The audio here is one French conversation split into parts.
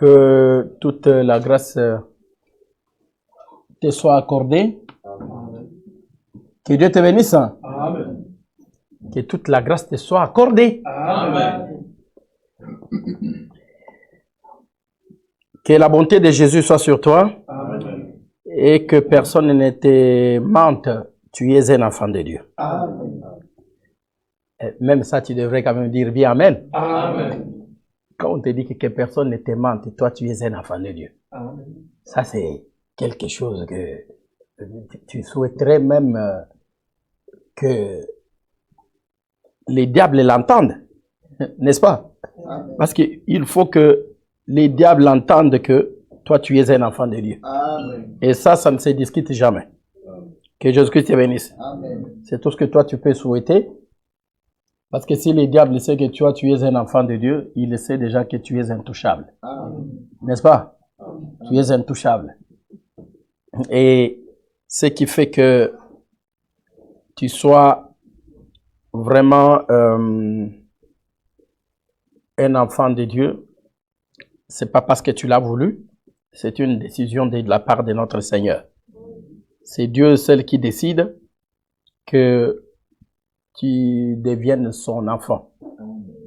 Que toute la grâce te soit accordée. Que Dieu te bénisse. Amen. Que toute la grâce te soit accordée. Amen. Que la bonté de Jésus soit sur toi. Amen. Et que personne ne te mente. Tu es un enfant de Dieu. Amen. Même ça, tu devrais quand même dire bien Amen. Amen. Quand on te dit que personne ne te mente, toi, tu es un enfant de Dieu. Amen. Ça, c'est quelque chose que tu souhaiterais même que les diables l'entendent, n'est-ce pas? Amen. Parce qu'il faut que les diables entendent que toi, tu es un enfant de Dieu. Amen. Et ça ne se discute jamais. Que Jésus-Christ te bénisse. Amen. C'est tout ce que toi, tu peux souhaiter. Parce que si les diables savent que tu es un enfant de Dieu, ils savent déjà que tu es intouchable. Amen. N'est-ce pas? Amen. Tu es intouchable. Et ce qui fait que tu sois vraiment un enfant de Dieu, c'est pas parce que tu l'as voulu, c'est une décision de la part de notre Seigneur. C'est Dieu seul qui décide que tu deviennes son enfant.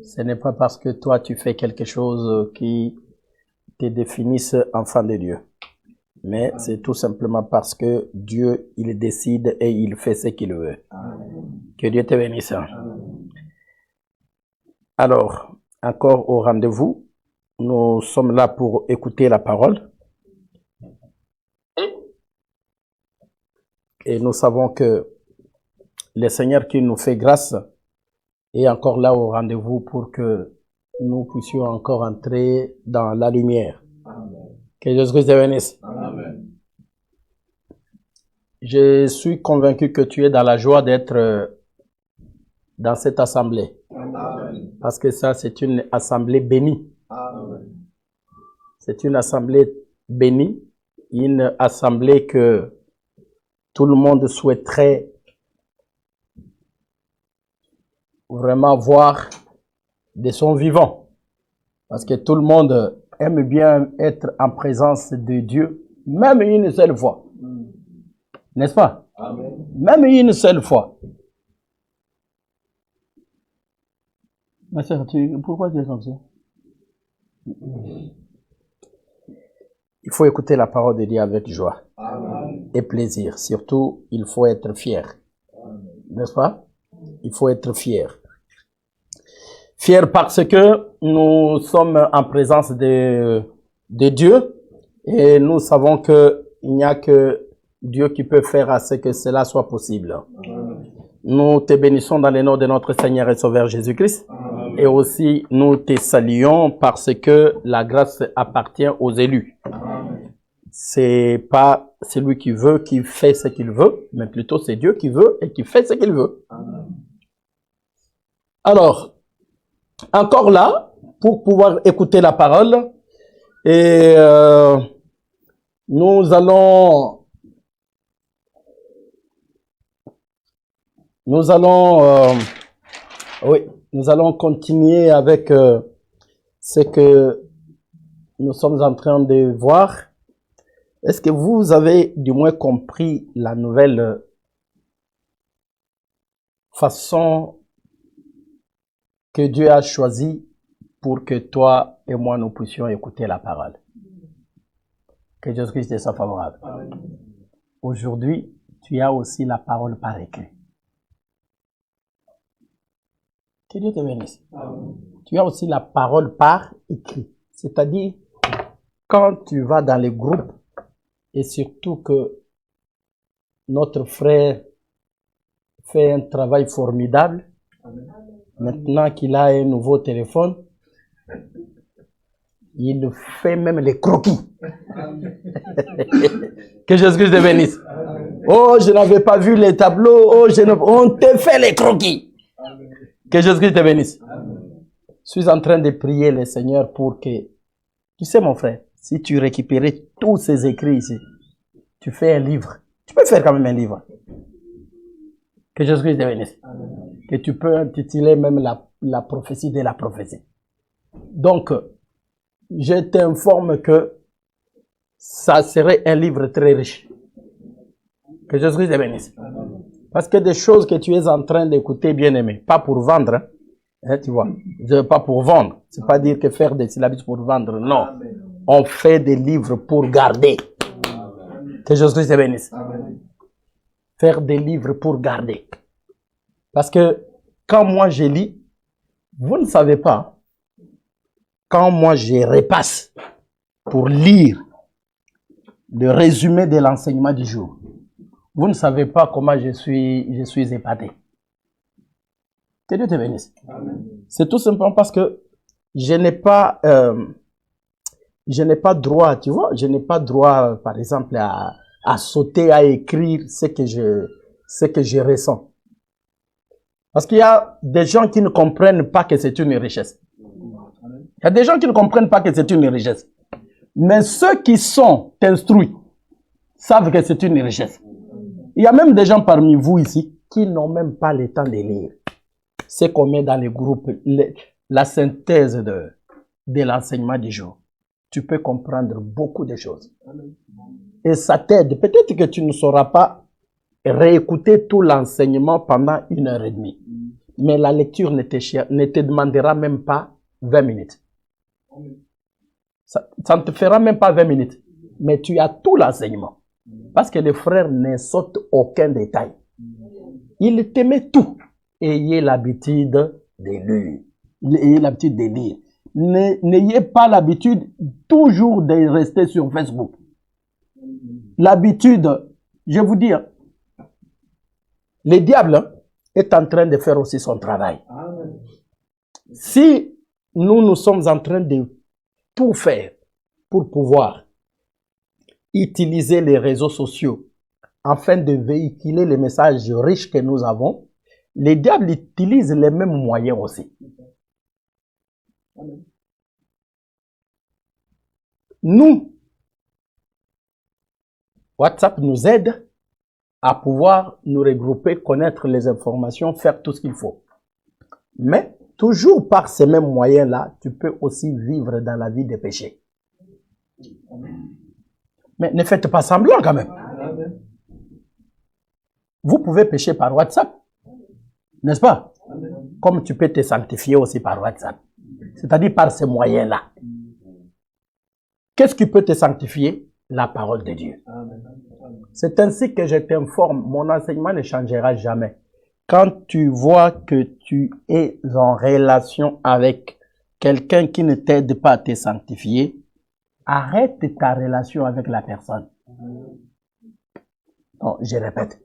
Ce n'est pas parce que toi tu fais quelque chose qui te définisse enfant de Dieu. Mais c'est tout simplement parce que Dieu, il décide et il fait ce qu'il veut. Amen. Que Dieu te bénisse. Amen. Alors, encore au rendez-vous. Nous sommes là pour écouter la parole. Et nous savons que le Seigneur qui nous fait grâce est encore là au rendez-vous pour que nous puissions encore entrer dans la lumière. Amen. Que Jésus-Christ te bénisse. Amen. Je suis convaincu que tu es dans la joie d'être dans cette assemblée. Amen. Parce que ça, c'est une assemblée bénie. Amen. C'est une assemblée bénie. Une assemblée que tout le monde souhaiterait vraiment voir de son vivant. Parce que tout le monde aime bien être en présence de Dieu, même une seule fois. N'est-ce pas? Amen. Même une seule fois. Ma soeur, pourquoi tu es comme ça? Il faut écouter la parole de Dieu avec joie Amen. et plaisir. Surtout, il faut être fier. N'est-ce pas? Il faut être fier. Fier parce que nous sommes en présence de Dieu et nous savons qu'il n'y a que Dieu qui peut faire à ce que cela soit possible. Amen. Nous te bénissons dans le nom de notre Seigneur et Sauveur Jésus-Christ. Amen. Et aussi, nous te saluons parce que la grâce appartient aux élus. Amen. C'est pas celui qui veut qui fait ce qu'il veut, mais plutôt c'est Dieu qui veut et qui fait ce qu'il veut. Amen. Alors, encore là, pour pouvoir écouter la parole, et nous allons continuer avec ce que nous sommes en train de voir. Est-ce que vous avez du moins compris la nouvelle façon que Dieu a choisie pour que toi et moi nous puissions écouter la parole? Que Jésus-Christ soit favorable. Amen. Aujourd'hui, tu as aussi la parole par écrit. Que Dieu te bénisse. Amen. Tu as aussi la parole par écrit. C'est-à-dire, quand tu vas dans les groupes, et surtout que notre frère fait un travail formidable, Amen. maintenant qu'il a un nouveau téléphone, il fait même les croquis. Que Jésus-Christ te bénisse. Oh, je n'avais pas vu les tableaux. Oh, on te fait les croquis. Que Jésus-Christ te bénisse. Je suis en train de prier le Seigneur pour que, tu sais mon frère, si tu récupérais tous ces écrits ici, tu fais un livre. Tu peux faire quand même un livre. Que Jésus-Christ te bénisse. Que tu peux intituler même la prophétie de la prophétie. Donc, je t'informe que ça serait un livre très riche. Que Jésus-Christ te bénisse. Parce que des choses que tu es en train d'écouter, bien-aimé, pas pour vendre, hein, tu vois, pas pour vendre. C'est pas dire que faire des syllabes pour vendre, non. On fait des livres pour garder. Que Jésus-Christ te bénisse. Faire des livres pour garder. Parce que quand moi je lis, vous ne savez pas, quand moi je repasse pour lire le résumé de l'enseignement du jour, vous ne savez pas comment je suis épaté. Que Dieu te bénisse. C'est tout simplement parce que je n'ai pas droit, tu vois, je n'ai pas droit, par exemple, à sauter, à écrire ce que je ressens. Parce qu'il y a des gens qui ne comprennent pas que c'est une richesse. Il y a des gens qui ne comprennent pas que c'est une richesse. Mais ceux qui sont instruits savent que c'est une richesse. Il y a même des gens parmi vous ici qui n'ont même pas le temps de lire. C'est qu'on met dans les groupes la synthèse de l'enseignement du jour. Tu peux comprendre beaucoup de choses. Et ça t'aide. Peut-être que tu ne sauras pas réécouter tout l'enseignement pendant 1h30. Mais la lecture ne te demandera même pas 20 minutes. Ça ne te fera même pas 20 minutes. Mais tu as tout l'enseignement. Parce que les frères ne sautent aucun détail. Ils te mettent tout. Ayez l'habitude de lire. Ayez l'habitude de lire. N'ayez pas l'habitude toujours de rester sur Facebook. L'habitude, je vais vous dire, le diable est en train de faire aussi son travail. Si nous sommes en train de tout faire pour pouvoir utiliser les réseaux sociaux afin de véhiculer les messages riches que nous avons, les diables utilisent les mêmes moyens aussi. Nous, WhatsApp nous aide à pouvoir nous regrouper, connaître les informations, faire tout ce qu'il faut. Mais toujours par ces mêmes moyens-là, tu peux aussi vivre dans la vie des péchés. Mais ne faites pas semblant quand même. Vous pouvez pécher par WhatsApp, n'est-ce pas? Comme tu peux te sanctifier aussi par WhatsApp. C'est-à-dire par ces moyens-là. Qu'est-ce qui peut te sanctifier? La parole de Dieu. C'est ainsi que je t'informe, mon enseignement ne changera jamais. Quand tu vois que tu es en relation avec quelqu'un qui ne t'aide pas à te sanctifier, arrête ta relation avec la personne. Non, je répète.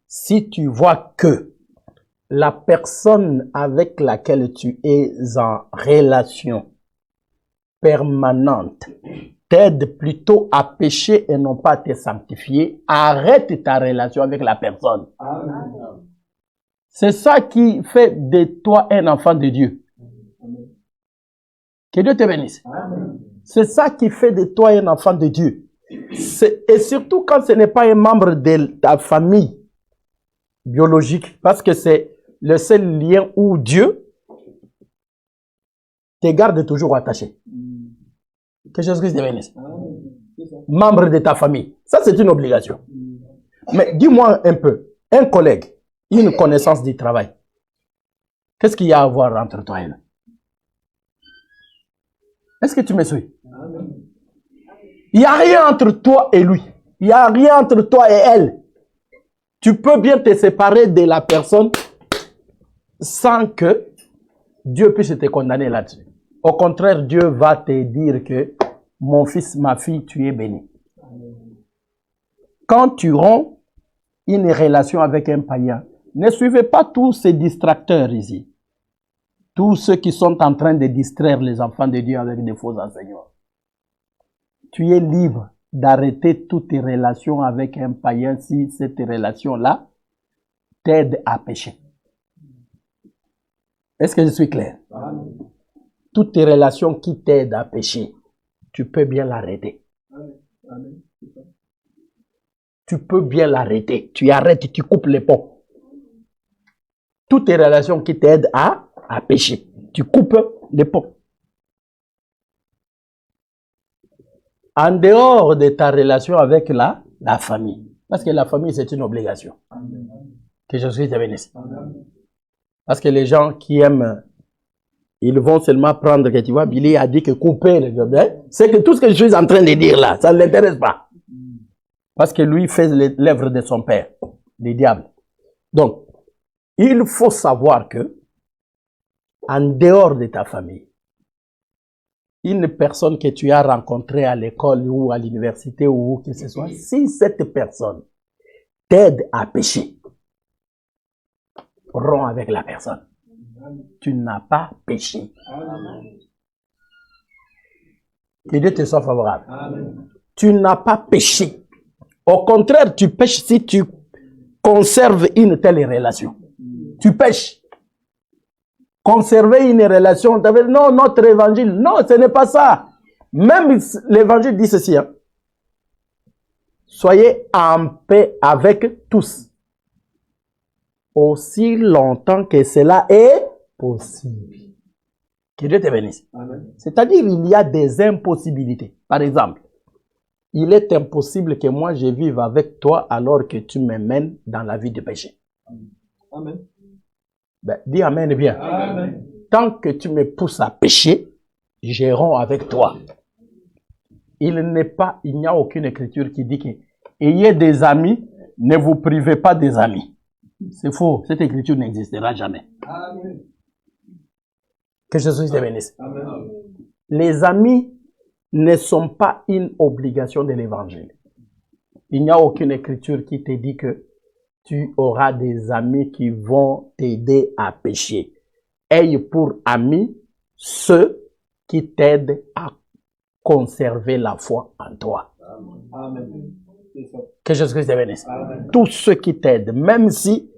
Si tu vois que la personne avec laquelle tu es en relation permanente t'aide plutôt à pécher et non pas à te sanctifier, arrête ta relation avec la personne. C'est ça qui fait de toi un enfant de Dieu. Que Dieu te bénisse. C'est ça qui fait de toi un enfant de Dieu. Et surtout quand ce n'est pas un membre de ta famille biologique, parce que c'est le seul lien où Dieu te garde toujours attaché. Que Jésus-Christ te bénisse. Membre de ta famille. Ça, c'est une obligation. Mais dis-moi un peu, un collègue, une connaissance du travail, qu'est-ce qu'il y a à voir entre toi et lui? Est-ce que tu me suis? Il n'y a rien entre toi et lui. Il n'y a rien entre toi et elle. Tu peux bien te séparer de la personne sans que Dieu puisse te condamner là-dessus. Au contraire, Dieu va te dire que mon fils, ma fille, tu es béni. Quand tu romps une relation avec un païen, ne suivez pas tous ces distracteurs ici. Tous ceux qui sont en train de distraire les enfants de Dieu avec des faux enseignements. Tu es libre d'arrêter toutes tes relations avec un païen si cette relation-là t'aide à pécher. Est-ce que je suis clair? Toutes tes relations qui t'aident à pécher, tu peux bien l'arrêter. Tu peux bien l'arrêter. Tu arrêtes, tu coupes les ponts. Toutes tes relations qui t'aident à pécher, tu coupes les ponts. en dehors de ta relation avec la famille. Parce que la famille, c'est une obligation. Que Jésus te bénisse. Parce que les gens qui aiment, ils vont seulement prendre, que tu vois, Billy a dit que couper le job. C'est que tout ce que je suis en train de dire là, ça ne l'intéresse pas. Parce que lui fait l'œuvre de son père, le diable. Donc, il faut savoir que, en dehors de ta famille, une personne que tu as rencontrée à l'école ou à l'université ou où que ce soit, si cette personne t'aide à pécher, romps avec la personne. Tu n'as pas péché. Que Dieu te soit favorable. Tu n'as pas péché. Au contraire, tu pêches si tu conserves une telle relation. Tu pêches. Conserver une relation, non, notre évangile, non, ce n'est pas ça. Même l'évangile dit ceci, hein. Soyez en paix avec tous, aussi longtemps que cela est possible. Que Dieu te bénisse. C'est-à-dire, il y a des impossibilités. Par exemple, il est impossible que moi je vive avec toi alors que tu me mènes dans la vie de péché. Amen. Ben, dis Amen bien. Amen. Tant que tu me pousses à pécher, je romps avec toi. Il n'y a aucune écriture qui dit que ayez des amis, ne vous privez pas des amis. C'est faux. Cette écriture n'existera jamais. Amen. Que Jésus te bénisse. Amen. Les amis ne sont pas une obligation de l'évangile. Il n'y a aucune écriture qui te dit que tu auras des amis qui vont t'aider à pécher. Aie pour amis ceux qui t'aident à conserver la foi en toi. Amen. Que Jésus te bénisse. Amen. Tous ceux qui t'aident, même si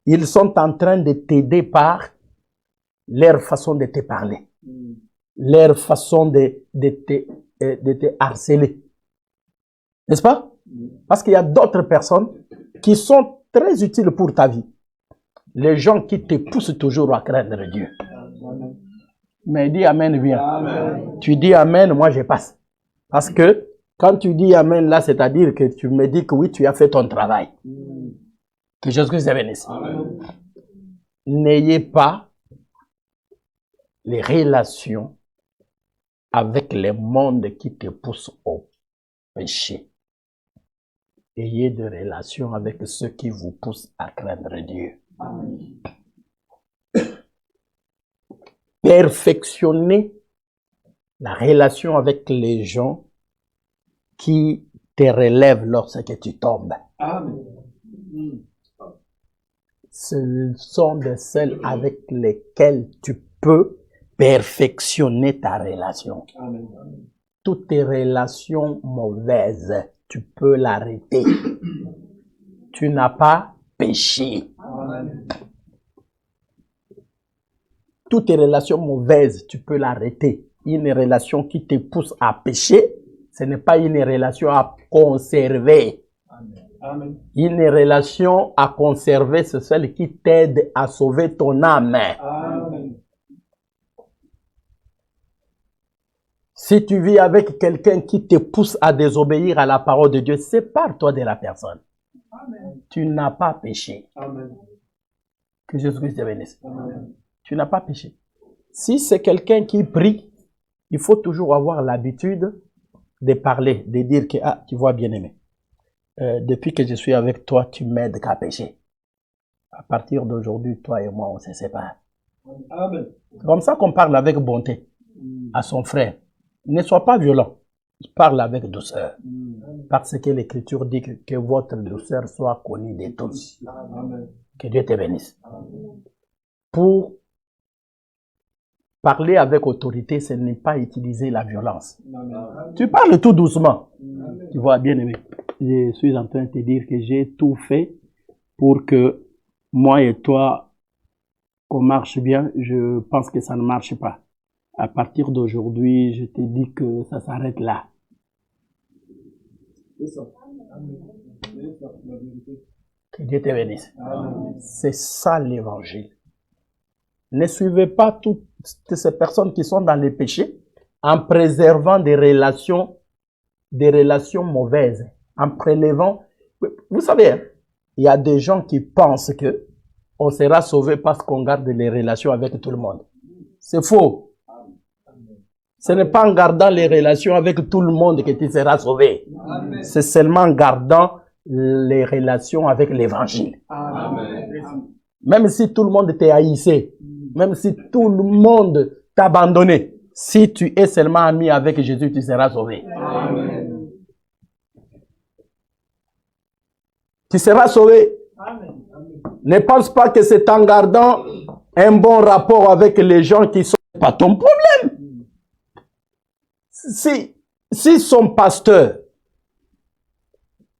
ils sont en train de t'aider par leur façon de te parler, leur façon de te harceler. N'est-ce pas? Parce qu'il y a d'autres personnes qui sont très utiles pour ta vie. Les gens qui te poussent toujours à craindre Dieu. Amen. Mais dis Amen bien. Amen. Tu dis Amen, moi je passe. Parce que quand tu dis Amen là, c'est-à-dire que tu me dis que oui, tu as fait ton travail. Que Jésus te bénisse. Amen. N'ayez pas les relations avec les mondes qui te poussent au péché. Ayez des relations avec ceux qui vous poussent à craindre Dieu. Amen. Perfectionnez la relation avec les gens qui te relèvent lorsque tu tombes. Amen. Ce sont de celles avec lesquelles tu peux perfectionner ta relation. Amen. Toutes tes relations mauvaises, tu peux l'arrêter. Tu n'as pas péché. Amen. Toutes tes relations mauvaises, tu peux l'arrêter. Une relation qui te pousse à pécher, ce n'est pas une relation à conserver. Amen. Une relation à conserver, c'est celle qui t'aide à sauver ton âme. Amen. Si tu vis avec quelqu'un qui te pousse à désobéir à la parole de Dieu, sépare-toi de la personne. Amen. Tu n'as pas péché. Amen. Que Jésus-Christ te bénisse. Amen. Tu n'as pas péché. Si c'est quelqu'un qui prie, il faut toujours avoir l'habitude de parler, de dire que, ah, tu vois, bien-aimé, depuis que je suis avec toi, tu m'aides qu'à pécher. À partir d'aujourd'hui, toi et moi, on se sépare. Amen. C'est comme ça qu'on parle avec bonté à son frère. Ne sois pas violent. Parle avec douceur. Parce que l'Écriture dit que votre douceur soit connue de tous. Amen. Que Dieu te bénisse. Pour parler avec autorité, ce n'est pas utiliser la violence. Amen. Tu parles tout doucement. Tu vois, bien aimé, je suis en train de te dire que j'ai tout fait pour que moi et toi, qu'on marche bien. Je pense que ça ne marche pas. À partir d'aujourd'hui, je te dis que ça s'arrête là. C'est ça. Amen. C'est ça, la vérité. Que Dieu te bénisse. Amen. C'est ça l'évangile. Ne suivez pas toutes ces personnes qui sont dans les péchés en préservant des relations des relations mauvaises, en prélevant. Vous savez, hein, il y a des gens qui pensent que on sera sauvé parce qu'on garde les relations avec tout le monde. C'est faux. Ce n'est pas en gardant les relations avec tout le monde que tu seras sauvé. C'est seulement en gardant les relations avec l'évangile. Même si tout le monde t'a haïssé, même si tout le monde t'a abandonné, si tu es seulement ami avec Jésus, tu seras sauvé. Amen. Tu seras sauvé. Amen. Ne pense pas que c'est en gardant un bon rapport avec les gens qui sont pas ton problème. Si son pasteur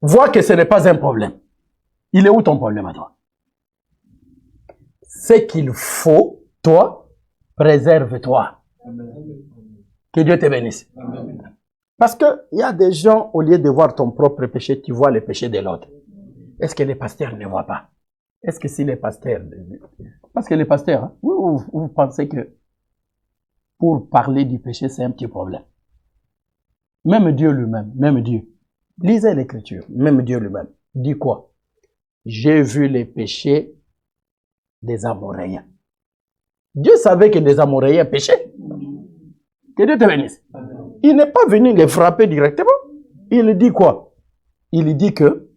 voit que ce n'est pas un problème, il est où ton problème à toi? C'est qu'il faut, toi, préserve-toi. Que Dieu te bénisse. Amen. Parce que il y a des gens, au lieu de voir ton propre péché, tu vois les péchés de l'autre. Est-ce que les pasteurs ne voient pas? Est-ce que si les pasteurs... Parce que les pasteurs, hein, vous pensez que pour parler du péché, c'est un petit problème. Même Dieu lui-même, même Dieu. Lisez l'Écriture, même Dieu lui-même. Dit quoi? J'ai vu les péchés des Amoréens. Dieu savait que les Amoréens péchaient. Que Dieu te bénisse. Il n'est pas venu les frapper directement. Il dit quoi? Il dit que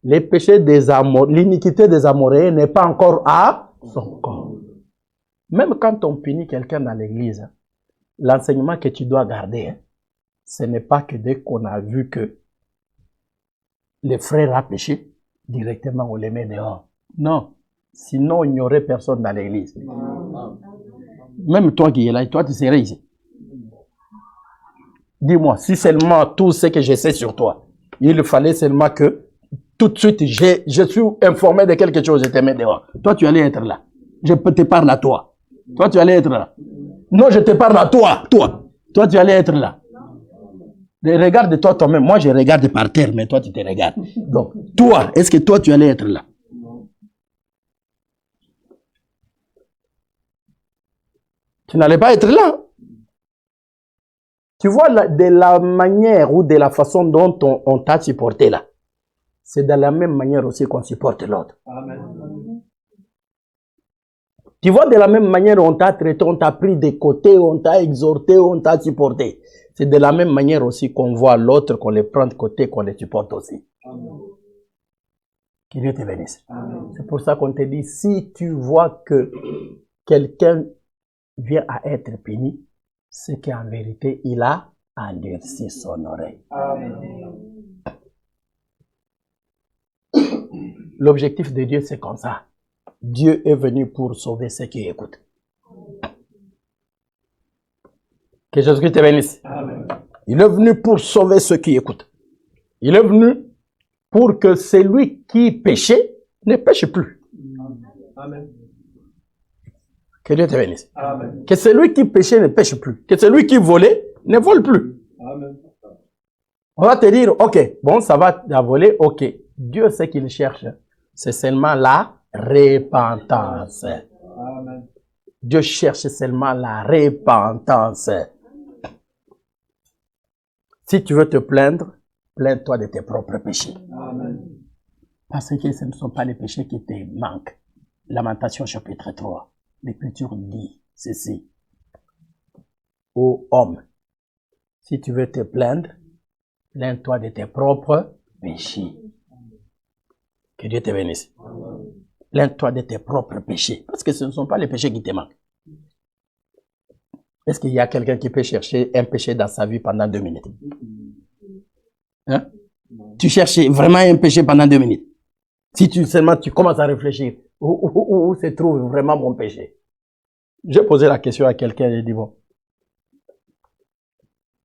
les péchés des l'iniquité des Amoréens n'est pas encore à son corps. Même quand on punit quelqu'un dans l'église, l'enseignement que tu dois garder, ce n'est pas que dès qu'on a vu que les frères ont péché, directement on les met dehors. Non. Sinon, il n'y aurait personne dans l'église. Même toi qui es là, toi tu serais ici. Dis-moi, si seulement tout ce que je sais sur toi, il fallait seulement que tout de suite, je suis informé de quelque chose, je te mets dehors. Toi, tu allais être là. Je te parle à toi. Toi, tu allais être là. Non, je te parle à toi. Toi, tu allais être là. Regarde-toi toi-même. Moi, je regarde par terre, mais toi, tu te regardes. Donc, toi, est-ce que toi, tu allais être là? Tu n'allais pas être là. Tu vois, de la manière ou de la façon dont on t'a supporté là, c'est de la même manière aussi qu'on supporte l'autre. Tu vois, de la même manière on t'a traité, on t'a pris de côté, on t'a exhorté, on t'a supporté. C'est de la même manière aussi qu'on voit l'autre, qu'on les prend de côté, qu'on les supporte aussi. Amen. Que Dieu te bénisse. C'est pour ça qu'on te dit, si tu vois que quelqu'un vient à être puni, c'est qu'en vérité, il a endurci son oreille. Amen. L'objectif de Dieu, c'est comme ça. Dieu est venu pour sauver ceux qui écoutent. Que Jésus-Christ te bénisse. Amen. Il est venu pour sauver ceux qui écoutent. Il est venu pour que celui qui péchait ne pêche plus. Amen. Que Dieu te bénisse. Amen. Que celui qui péchait ne pêche plus. Que celui qui volait ne vole plus. Amen. On va te dire, ok, bon, ça va t'as volé, ok. Dieu sait qu'il cherche. C'est seulement la repentance. Amen. Dieu cherche seulement la repentance. Si tu veux te plaindre, plains-toi de tes propres péchés. Amen. Parce que ce ne sont pas les péchés qui te manquent. Lamentation chapitre 3. L'Écriture dit ceci. Ô homme, si tu veux te plaindre, plains-toi de tes propres péchés. Que Dieu te bénisse. Plains-toi de tes propres péchés. Parce que ce ne sont pas les péchés qui te manquent. Est-ce qu'il y a quelqu'un qui peut chercher un péché dans sa vie pendant 2 minutes? Hein? Tu cherches vraiment un péché pendant 2 minutes. Si seulement tu commences à réfléchir, où se trouve vraiment mon péché? J'ai posé la question à quelqu'un, j'ai dit, bon,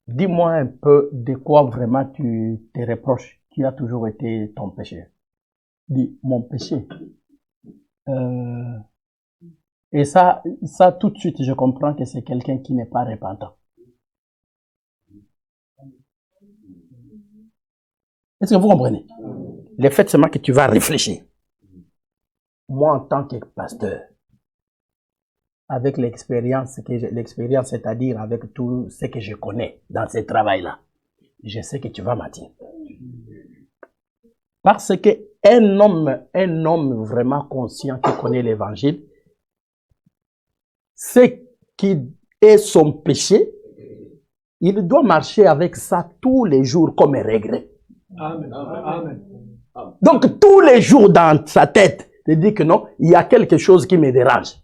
dis-moi un peu de quoi vraiment tu te reproches, qui a toujours été ton péché. Dis, mon péché. Et ça, tout de suite, je comprends que c'est quelqu'un qui n'est pas repentant. Est-ce que vous comprenez? Le fait seulement que tu vas réfléchir. Moi, en tant que pasteur, avec l'expérience, c'est-à-dire avec tout ce que je connais dans ce travail-là, je sais que tu vas m'atteindre. Parce qu'un homme vraiment conscient qui connaît l'évangile, ce qui est son péché, il doit marcher avec ça tous les jours comme un regret. Amen. Amen. Donc tous les jours dans sa tête, il dit que non, il y a quelque chose qui me dérange.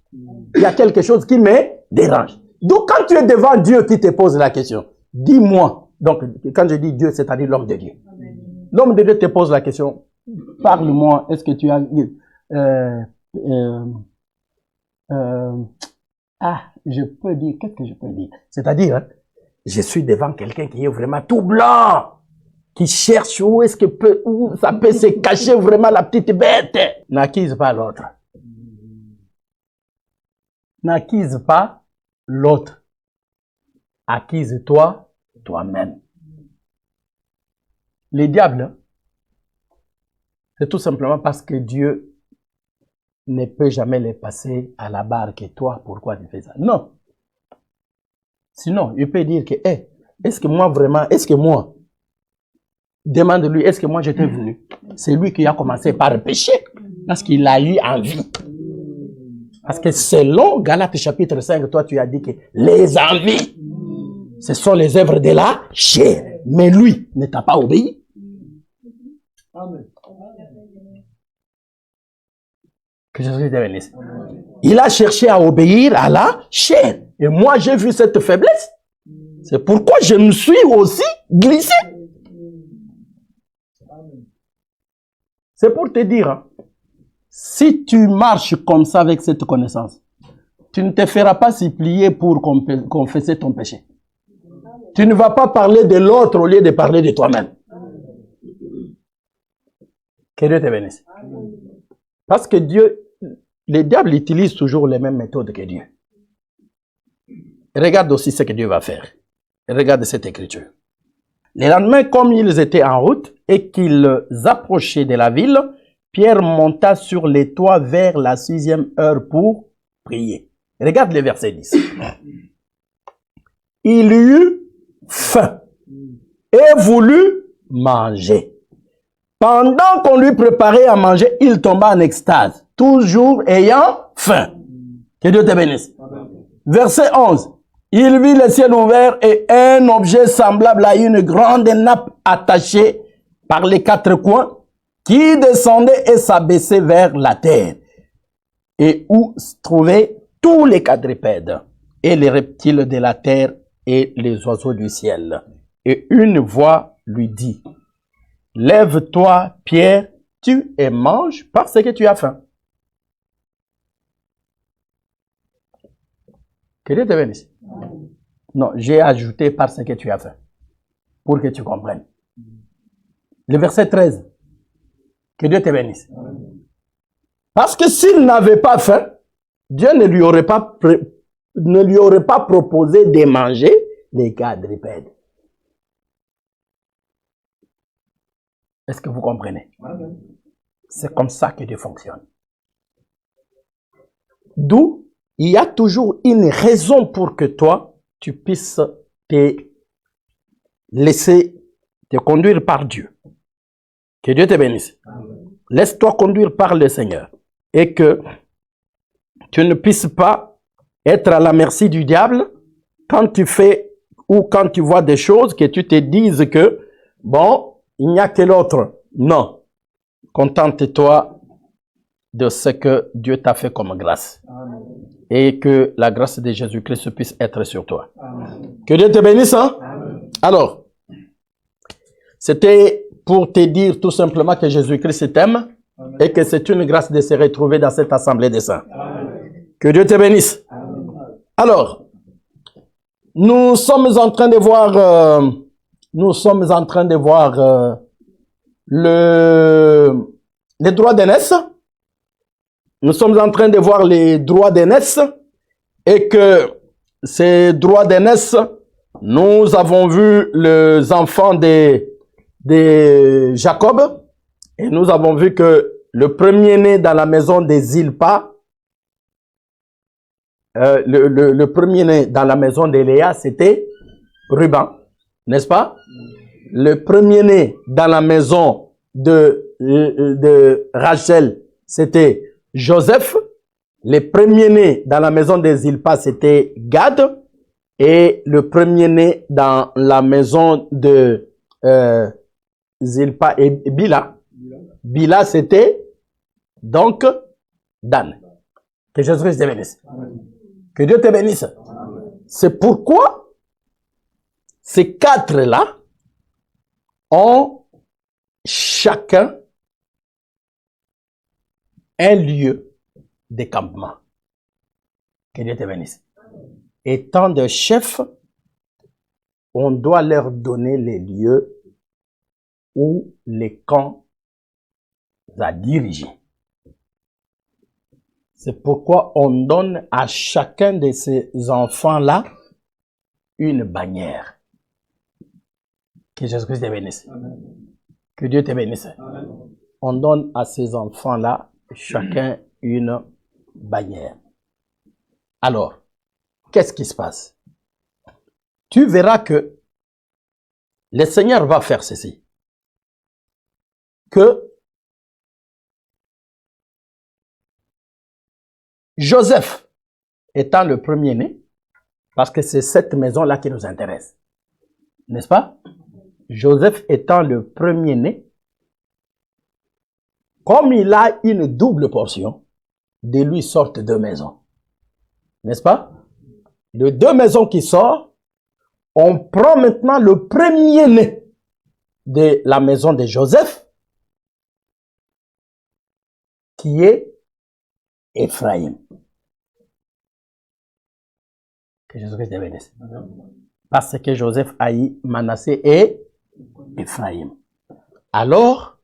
Il y a quelque chose qui me dérange. Donc quand tu es devant Dieu qui te pose la question, dis-moi. Donc quand je dis Dieu, c'est-à-dire l'homme de Dieu. L'homme de Dieu te pose la question, parle-moi, est-ce que tu as... je peux dire, qu'est-ce que je peux dire? C'est-à-dire, hein, je suis devant quelqu'un qui est vraiment tout blanc, qui cherche où est-ce que où ça peut se cacher vraiment la petite bête. N'accuse pas l'autre. N'accuse pas l'autre. Accuse-toi toi-même. Les diables, c'est tout simplement parce que Dieu ne peut jamais les passer à la barre que toi, pourquoi tu fais ça? Non. Sinon, il peut dire que, est-ce que moi vraiment, demande-lui, est-ce que moi j'étais venu? C'est lui qui a commencé par pécher, parce qu'il a eu envie. Parce que selon Galates chapitre 5, toi tu as dit que les envies, ce sont les œuvres de la chair. Mais lui ne t'a pas obéi. Amen. Que Jésus te bénisse. Il a cherché à obéir à la chair. Et moi, j'ai vu cette faiblesse. C'est pourquoi je me suis aussi glissé. C'est pour te dire, hein, si tu marches comme ça avec cette connaissance, tu ne te feras pas supplier pour confesser ton péché. Tu ne vas pas parler de l'autre au lieu de parler de toi-même. Que Dieu te bénisse. Parce que les diables utilisent toujours les mêmes méthodes que Dieu. Regarde aussi ce que Dieu va faire. Regarde cette écriture. Le lendemain, comme ils étaient en route et qu'ils approchaient de la ville, Pierre monta sur les toits vers la 6e heure pour prier. Regarde le verset 10. Il eut faim et voulut manger. Pendant qu'on lui préparait à manger, il tomba en extase, toujours ayant faim. Que Dieu te bénisse. Verset 11. Il vit le ciel ouvert et un objet semblable à une grande nappe attachée par les 4 coins qui descendait et s'abaissait vers la terre et où se trouvaient tous les quadrupèdes et les reptiles de la terre et les oiseaux du ciel. Et une voix lui dit: lève-toi, Pierre, tue et mange parce que tu as faim. Que Dieu te bénisse. Non, j'ai ajouté parce que tu as faim. Pour que tu comprennes. Le verset 13. Que Dieu te bénisse. Parce que s'il n'avait pas faim, Dieu ne lui aurait pas proposé de manger les quadrupèdes. Est-ce que vous comprenez? C'est comme ça que Dieu fonctionne. D'où il y a toujours une raison pour que toi, tu puisses te laisser te conduire par Dieu. Que Dieu te bénisse. Laisse-toi conduire par le Seigneur. Et que tu ne puisses pas être à la merci du diable quand tu fais ou quand tu vois des choses que tu te dises que, bon, il n'y a que l'autre. Non. Contente-toi de ce que Dieu t'a fait comme grâce. Amen. Et que la grâce de Jésus-Christ puisse être sur toi. Amen. Que Dieu te bénisse. Hein? Alors, c'était pour te dire tout simplement que Jésus-Christ t'aime et que c'est une grâce de se retrouver dans cette assemblée des saints. Amen. Que Dieu te bénisse. Amen. Alors, nous sommes en train de voir, les droits d'aînesse. Nous sommes en train de voir les droits d'aînesse et que ces droits d'aînesse, nous avons vu les enfants de Jacob et nous avons vu que le premier-né dans la maison des Zilpa, le premier-né dans la maison de Léa, c'était Ruben, n'est-ce pas? Le premier-né dans la maison de Rachel, c'était Joseph. Le premier-né dans la maison de Zilpa, c'était Gad. Et le premier-né dans la maison de Zilpa et Bila, c'était donc Dan. Que Jésus-Christ te bénisse. Que Dieu te bénisse. C'est pourquoi ces quatre-là ont chacun un lieu de campement. Que Dieu te bénisse. Étant des chefs, on doit leur donner les lieux où les camps à diriger. C'est pourquoi on donne à chacun de ces enfants-là une bannière. Que Jésus-Christ te bénisse. Que Dieu te bénisse. Amen. On donne à ces enfants-là chacun une bannière. Alors, qu'est-ce qui se passe? Tu verras que le Seigneur va faire ceci. Que Joseph étant le premier-né, parce que c'est cette maison-là qui nous intéresse, n'est-ce pas? Joseph étant le premier-né, comme il a une double portion, de lui sortent deux maisons, n'est-ce pas? Les deux maisons qui sortent, on prend maintenant le premier-né de la maison de Joseph, qui est Ephraïm. Que Jésus-Christ te bénisse. Parce que Joseph haït Manassé et Ephraïm. Alors,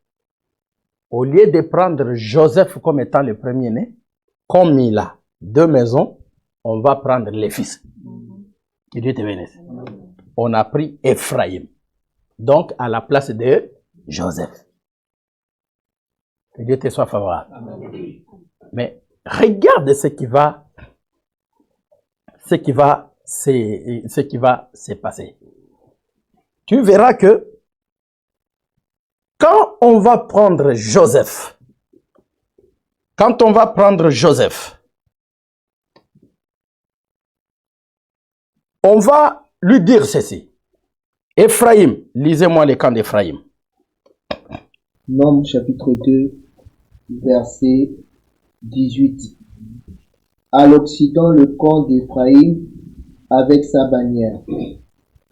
au lieu de prendre Joseph comme étant le premier-né, comme il a deux maisons, on va prendre les fils. Que Dieu te bénisse. On a pris Ephraïm. Donc, à la place de Joseph. Que Dieu te soit favorable. Amen. Mais regarde ce qui va se passer. Tu verras que quand on va prendre Joseph, on va lui dire ceci. Ephraïm, lisez-moi les camps d'Ephraïm. Nombres chapitre 2, verset 18. À l'Occident, le camp d'Ephraïm avec sa bannière,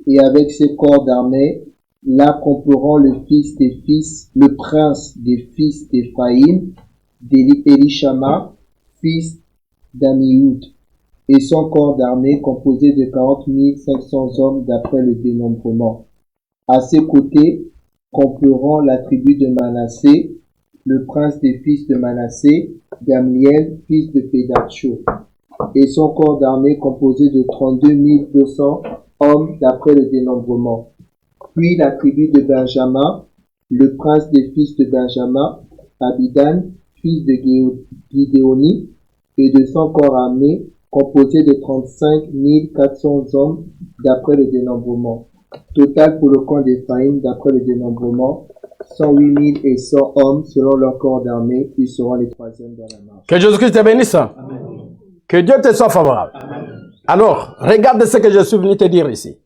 et avec ses corps d'armée, là comparant le prince des fils d'Ephraïm, Élishama, fils d'Amihud, et son corps d'armée composé de 40 500 hommes d'après le dénombrement. À ses côtés, comparant la tribu de Manassé, le prince des fils de Manassé, Gamliel, fils de Pédacho, et son corps d'armée composé de 32 200 hommes d'après le dénombrement. Puis la tribu de Benjamin, le prince des fils de Benjamin, Abidan, fils de Gidéoni, et de son corps armé composé de 35 400 hommes d'après le dénombrement. Total pour le camp d'Ephraïm d'après le dénombrement, 108 100 hommes selon leur corps d'armée, ils seront les troisièmes dans la marche. Que Jésus-Christ te bénisse. Amen. Que Dieu te soit favorable. Amen. Alors, regarde ce que je suis venu te dire ici.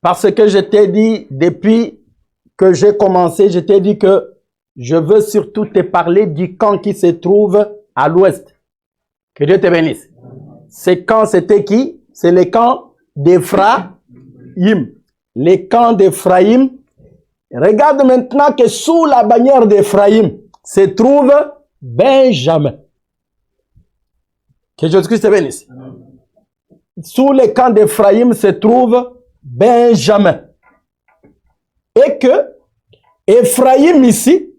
Parce que je t'ai dit, depuis que j'ai commencé, je t'ai dit que je veux surtout te parler du camp qui se trouve à l'ouest. Que Dieu te bénisse. Ces camps, c'était qui? C'est les camps d'Ephraïm. Les camps d'Ephraïm. Regarde maintenant que sous la bannière d'Ephraïm se trouve Benjamin. Que Jésus-Christ te bénisse. Sous les camps d'Ephraïm se trouve Benjamin. Et que Ephraïm ici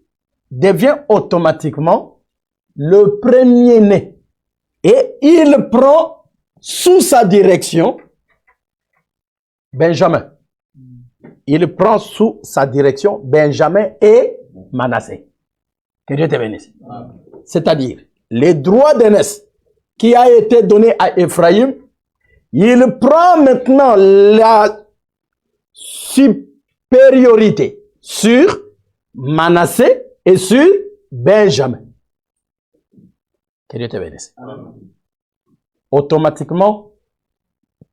devient automatiquement le premier-né. Et il prend sous sa direction Benjamin. Il prend sous sa direction Benjamin et Manassé. Que Dieu te bénisse. C'est-à-dire, les droits d'aînesse qui a été donné à Ephraïm, il prend maintenant la priorité sur Manassé et sur Benjamin. Que Dieu te bénisse. Automatiquement,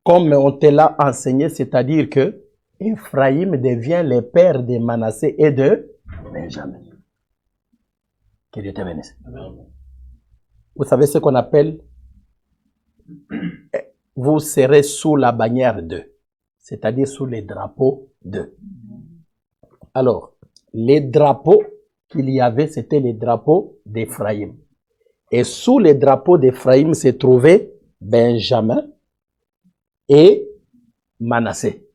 comme on te l'a enseigné, c'est-à-dire que Ephraïm devient le père de Manassé et de Benjamin. Que Dieu te bénisse. Vous savez ce qu'on appelle, vous serez sous la bannière d'eux, c'est-à-dire sous les drapeaux d'eux. Alors, les drapeaux qu'il y avait, c'était les drapeaux d'Ephraïm. Et sous les drapeaux d'Ephraïm se trouvaient Benjamin et Manassé.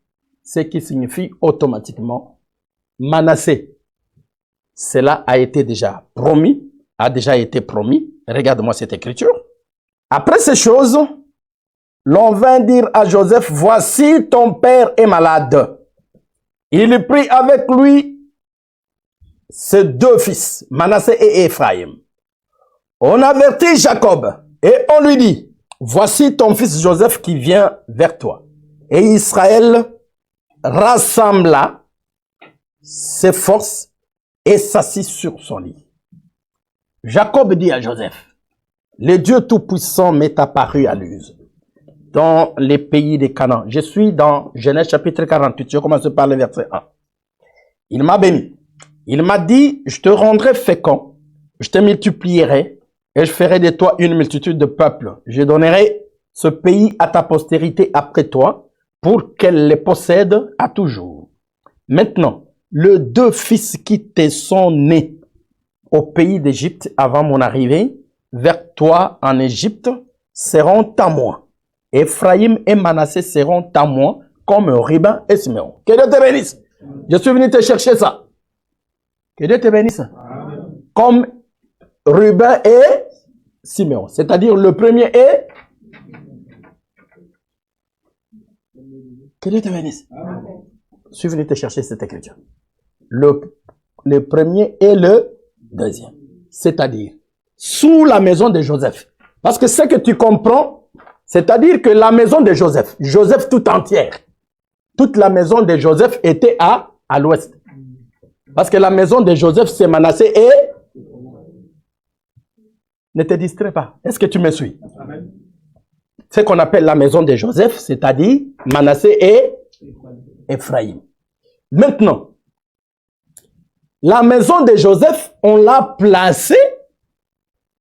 Ce qui signifie automatiquement Manassé. Cela a été déjà promis, a déjà été promis. Regarde-moi cette écriture. Après ces choses, l'on vint dire à Joseph, voici ton père est malade. Il prit avec lui ses deux fils, Manassé et Ephraïm. On avertit Jacob et on lui dit, voici ton fils Joseph qui vient vers toi. Et Israël rassembla ses forces et s'assit sur son lit. Jacob dit à Joseph, le Dieu Tout-Puissant m'est apparu à Luz, dans les pays de Canaan. Je suis dans Genèse chapitre 48, je commence par le verset 1. Il m'a béni. Il m'a dit, je te rendrai fécond, je te multiplierai, et je ferai de toi une multitude de peuples. Je donnerai ce pays à ta postérité après toi, pour qu'elle les possède à toujours. Maintenant, les deux fils qui te sont nés au pays d'Égypte avant mon arrivée, vers toi en Égypte, seront à moi. Ephraïm et Manassé seront à moi, comme Ruben et Siméon. Que Dieu te bénisse. Je suis venu te chercher ça. Que Dieu te bénisse. Comme Ruben et Siméon. C'est-à-dire le premier est... Que Dieu te bénisse. Je suis venu te chercher cette écriture. Le premier et le deuxième. C'est-à-dire, sous la maison de Joseph. Parce que ce que tu comprends, c'est-à-dire que la maison de Joseph, Joseph tout entière, toute la maison de Joseph était à l'ouest. Parce que la maison de Joseph, c'est Manassé et... Ne te distrais pas. Est-ce que tu me suis? Amen. Ce qu'on appelle la maison de Joseph, c'est-à-dire Manassé et Ephraïm. Maintenant, la maison de Joseph, on l'a placée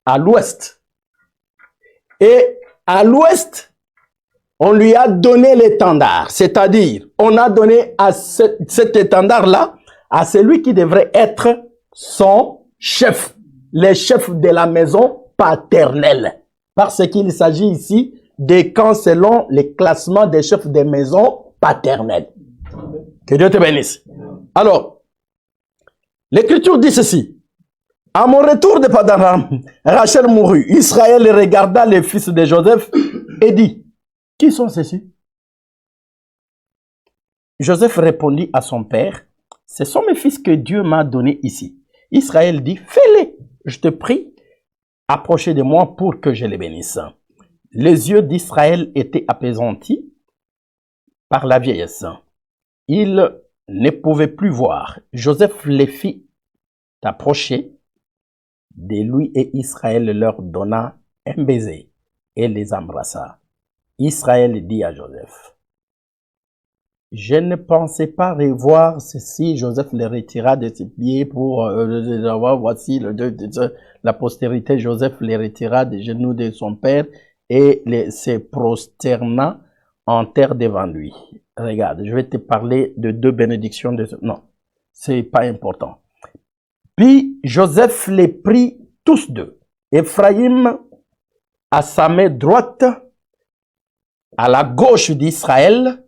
à l'ouest. Et à l'ouest, on lui a donné l'étendard. C'est-à-dire, on a donné à cet étendard-là à celui qui devrait être son chef. Les chefs de la maison paternelle. Parce qu'il s'agit ici des camps selon les classements des chefs des maisons paternelles. Que Dieu te bénisse. Alors, l'Écriture dit ceci. À mon retour de Padan-Aram, Rachel mourut. Israël regarda les fils de Joseph et dit, qui sont ceux-ci? Joseph répondit à son père, ce sont mes fils que Dieu m'a donnés ici. Israël dit, fais-les, je te prie, approchez de moi pour que je les bénisse. Les yeux d'Israël étaient apaisantis par la vieillesse. Il ne pouvait plus voir. Joseph les fit approcher de lui et Israël leur donna un baiser et les embrassa. Israël dit à Joseph, je ne pensais pas revoir ceci. Joseph les retira de ses pieds pour voici la postérité. Joseph les retira des genoux de son père et se prosterna en terre devant lui. Regarde, je vais te parler de deux bénédictions. Non, c'est pas important. Puis Joseph les prit tous deux. Ephraïm à sa main droite, à la gauche d'Israël,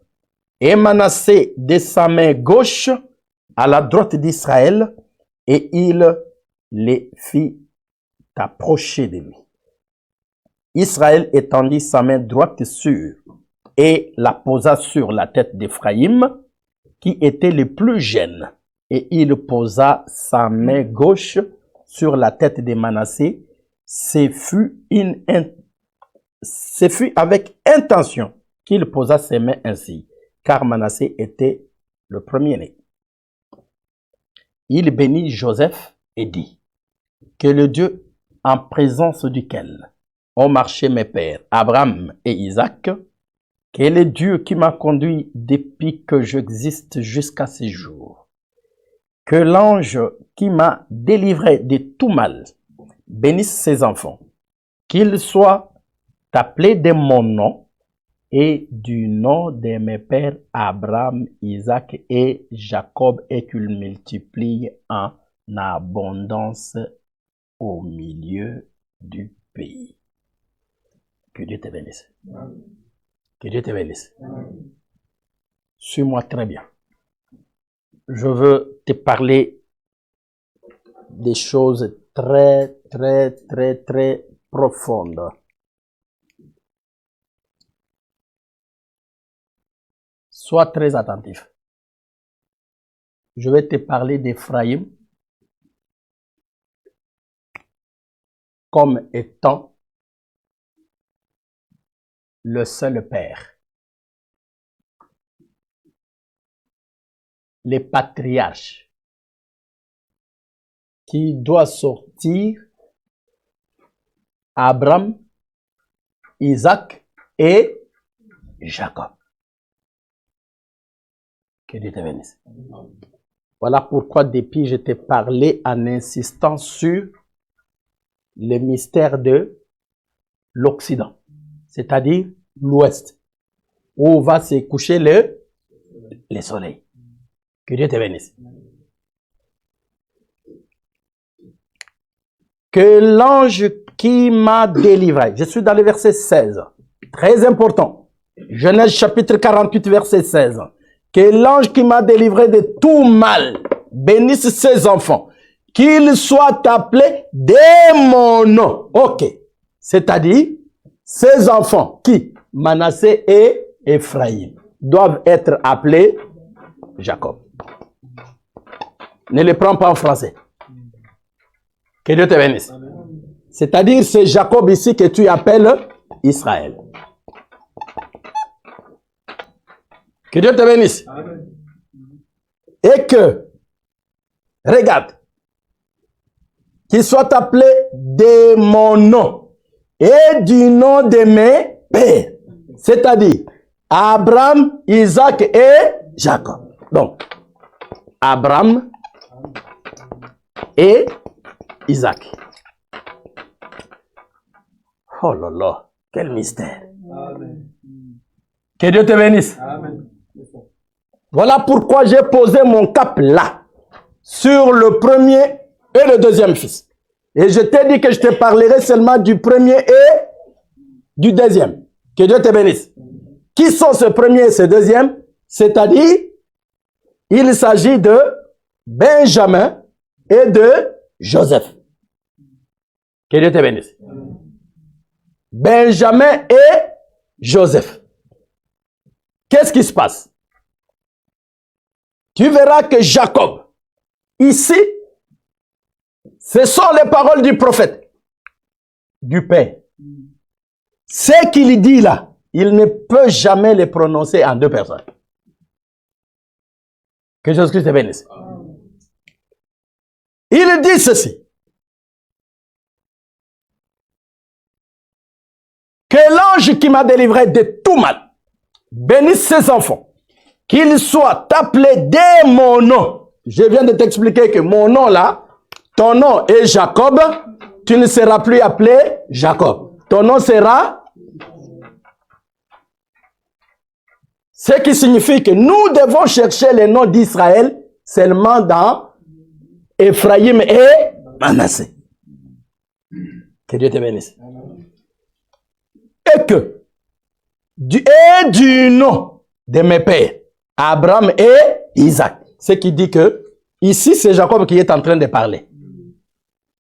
et Manassé de sa main gauche, à la droite d'Israël, et il les fit approcher de lui. Israël étendit sa main droite et la posa sur la tête d'Ephraïm, qui était le plus jeune. Et il posa sa main gauche sur la tête de Manassé. Ce fut avec intention qu'il posa ses mains ainsi, car Manassé était le premier-né. il bénit Joseph et dit, que le Dieu en présence duquel ont marché mes pères, Abraham et Isaac, que le Dieu qui m'a conduit depuis que j'existe jusqu'à ce jour, que l'ange qui m'a délivré de tout mal bénisse ses enfants, qu'ils soient appelés de mon nom et du nom de mes pères Abraham, Isaac et Jacob, et qu'ils multiplient en abondance au milieu du pays. Que Dieu te bénisse. Que Dieu te bénisse. Suis-moi très bien. Je veux te parler des choses très profondes. Sois très attentif. Je vais te parler d'Éphraïm comme étant le seul père. Les patriarches qui doivent sortir Abraham, Isaac et Jacob. Que Dieu te bénisse. Voilà pourquoi depuis je t'ai parlé en insistant sur le mystère de l'Occident, c'est-à-dire l'Ouest, où va se coucher le soleil. Que Dieu te bénisse. Que l'ange qui m'a délivré, je suis dans le verset 16, très important, Genèse chapitre 48, verset 16, que l'ange qui m'a délivré de tout mal bénisse ses enfants, qu'ils soient appelés de mon nom. Ok. C'est-à-dire, ces enfants qui, Manassé et Éphraïm, doivent être appelés Jacob. Ne les prends pas en français. Que Dieu te bénisse. C'est-à-dire, c'est Jacob ici que tu appelles Israël. Que Dieu te bénisse. Amen. Et que, regarde, qu'ils soient appelés de mon nom et du nom de mes pères. C'est-à-dire, Abraham, Isaac et Jacob. Donc, Abraham et Isaac. Oh là là, quel mystère. Amen. Que Dieu te bénisse. Amen. Voilà pourquoi j'ai posé mon cap là, sur le premier et le deuxième fils. Et je t'ai dit que je te parlerai seulement du premier et du deuxième. Que Dieu te bénisse. Qui sont ce premier et ce deuxième? C'est-à-dire, il s'agit de Benjamin et de Joseph. Que Dieu te bénisse. Benjamin et Joseph. Qu'est-ce qui se passe? Tu verras que Jacob, ici, ce sont les paroles du prophète, du Père. Ce qu'il dit là, il ne peut jamais les prononcer en deux personnes. Que Jésus-Christ te bénisse. Il dit ceci. Que l'ange qui m'a délivré de tout mal bénisse ses enfants, qu'ils soient appelés de mon nom. Je viens de t'expliquer que mon nom là, ton nom est Jacob, tu ne seras plus appelé Jacob. Ton nom sera... Ce qui signifie que nous devons chercher les noms d'Israël seulement dans Éphraïm et Manassé. Que Dieu te bénisse. Et que du nom de mes pères, Abraham et Isaac. Ce qui dit que ici c'est Jacob qui est en train de parler.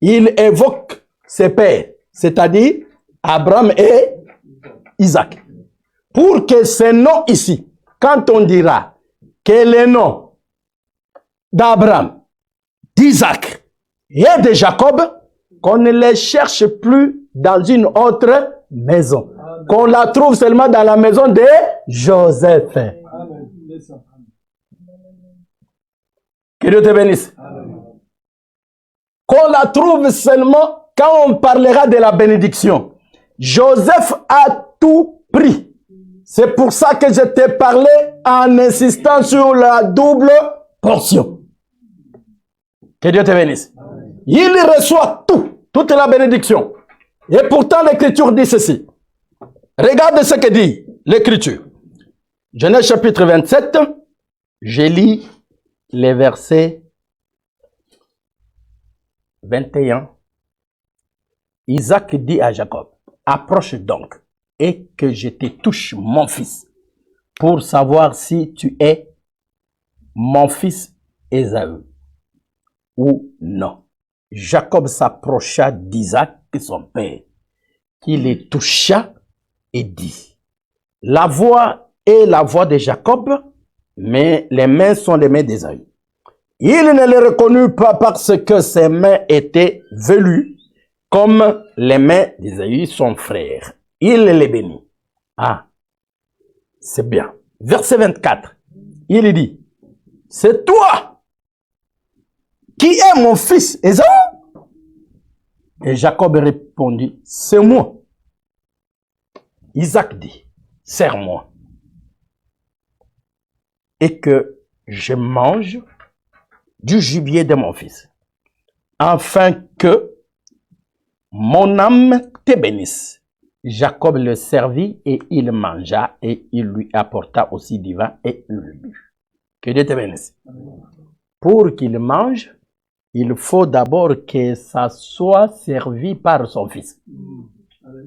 Il évoque ses pères, c'est-à-dire Abraham et Isaac. Pour que ces noms ici, quand on dira que les noms d'Abraham, d'Isaac et de Jacob, qu'on ne les cherche plus dans une autre maison. Qu'on la trouve seulement dans la maison de Joseph. Amen. Que Dieu te bénisse. Amen. qu'on la trouve seulement quand on parlera de la bénédiction. Joseph a tout pris. C'est pour ça que je t'ai parlé en insistant sur la double portion. Que Dieu te bénisse. Il reçoit tout, toute la bénédiction. Et pourtant l'Écriture dit ceci. Regarde ce que dit l'Écriture. Genèse chapitre 27, je lis les versets 21. Isaac dit à Jacob, approche donc et que je te touche mon fils pour savoir si tu es mon fils Ésaü ou non. Jacob s'approcha d'Isaac, son père, qui le toucha et dit, la voix est la voix de Jacob, mais les mains sont les mains d'Ésaü. Il ne les reconnut pas parce que ses mains étaient velues comme les mains d'Ésaü, son frère. Il les bénit. Ah, c'est bien. Verset 24, il dit, c'est toi qui es mon fils Ésaü? Et Jacob répondit, c'est moi. Isaac dit, serre-moi et que je mange du gibier de mon fils, afin que mon âme te bénisse. Jacob le servit et il mangea et il lui apporta aussi du vin et il le but. Que Dieu te bénisse. Pour qu'il mange, il faut d'abord que ça soit servi par son fils.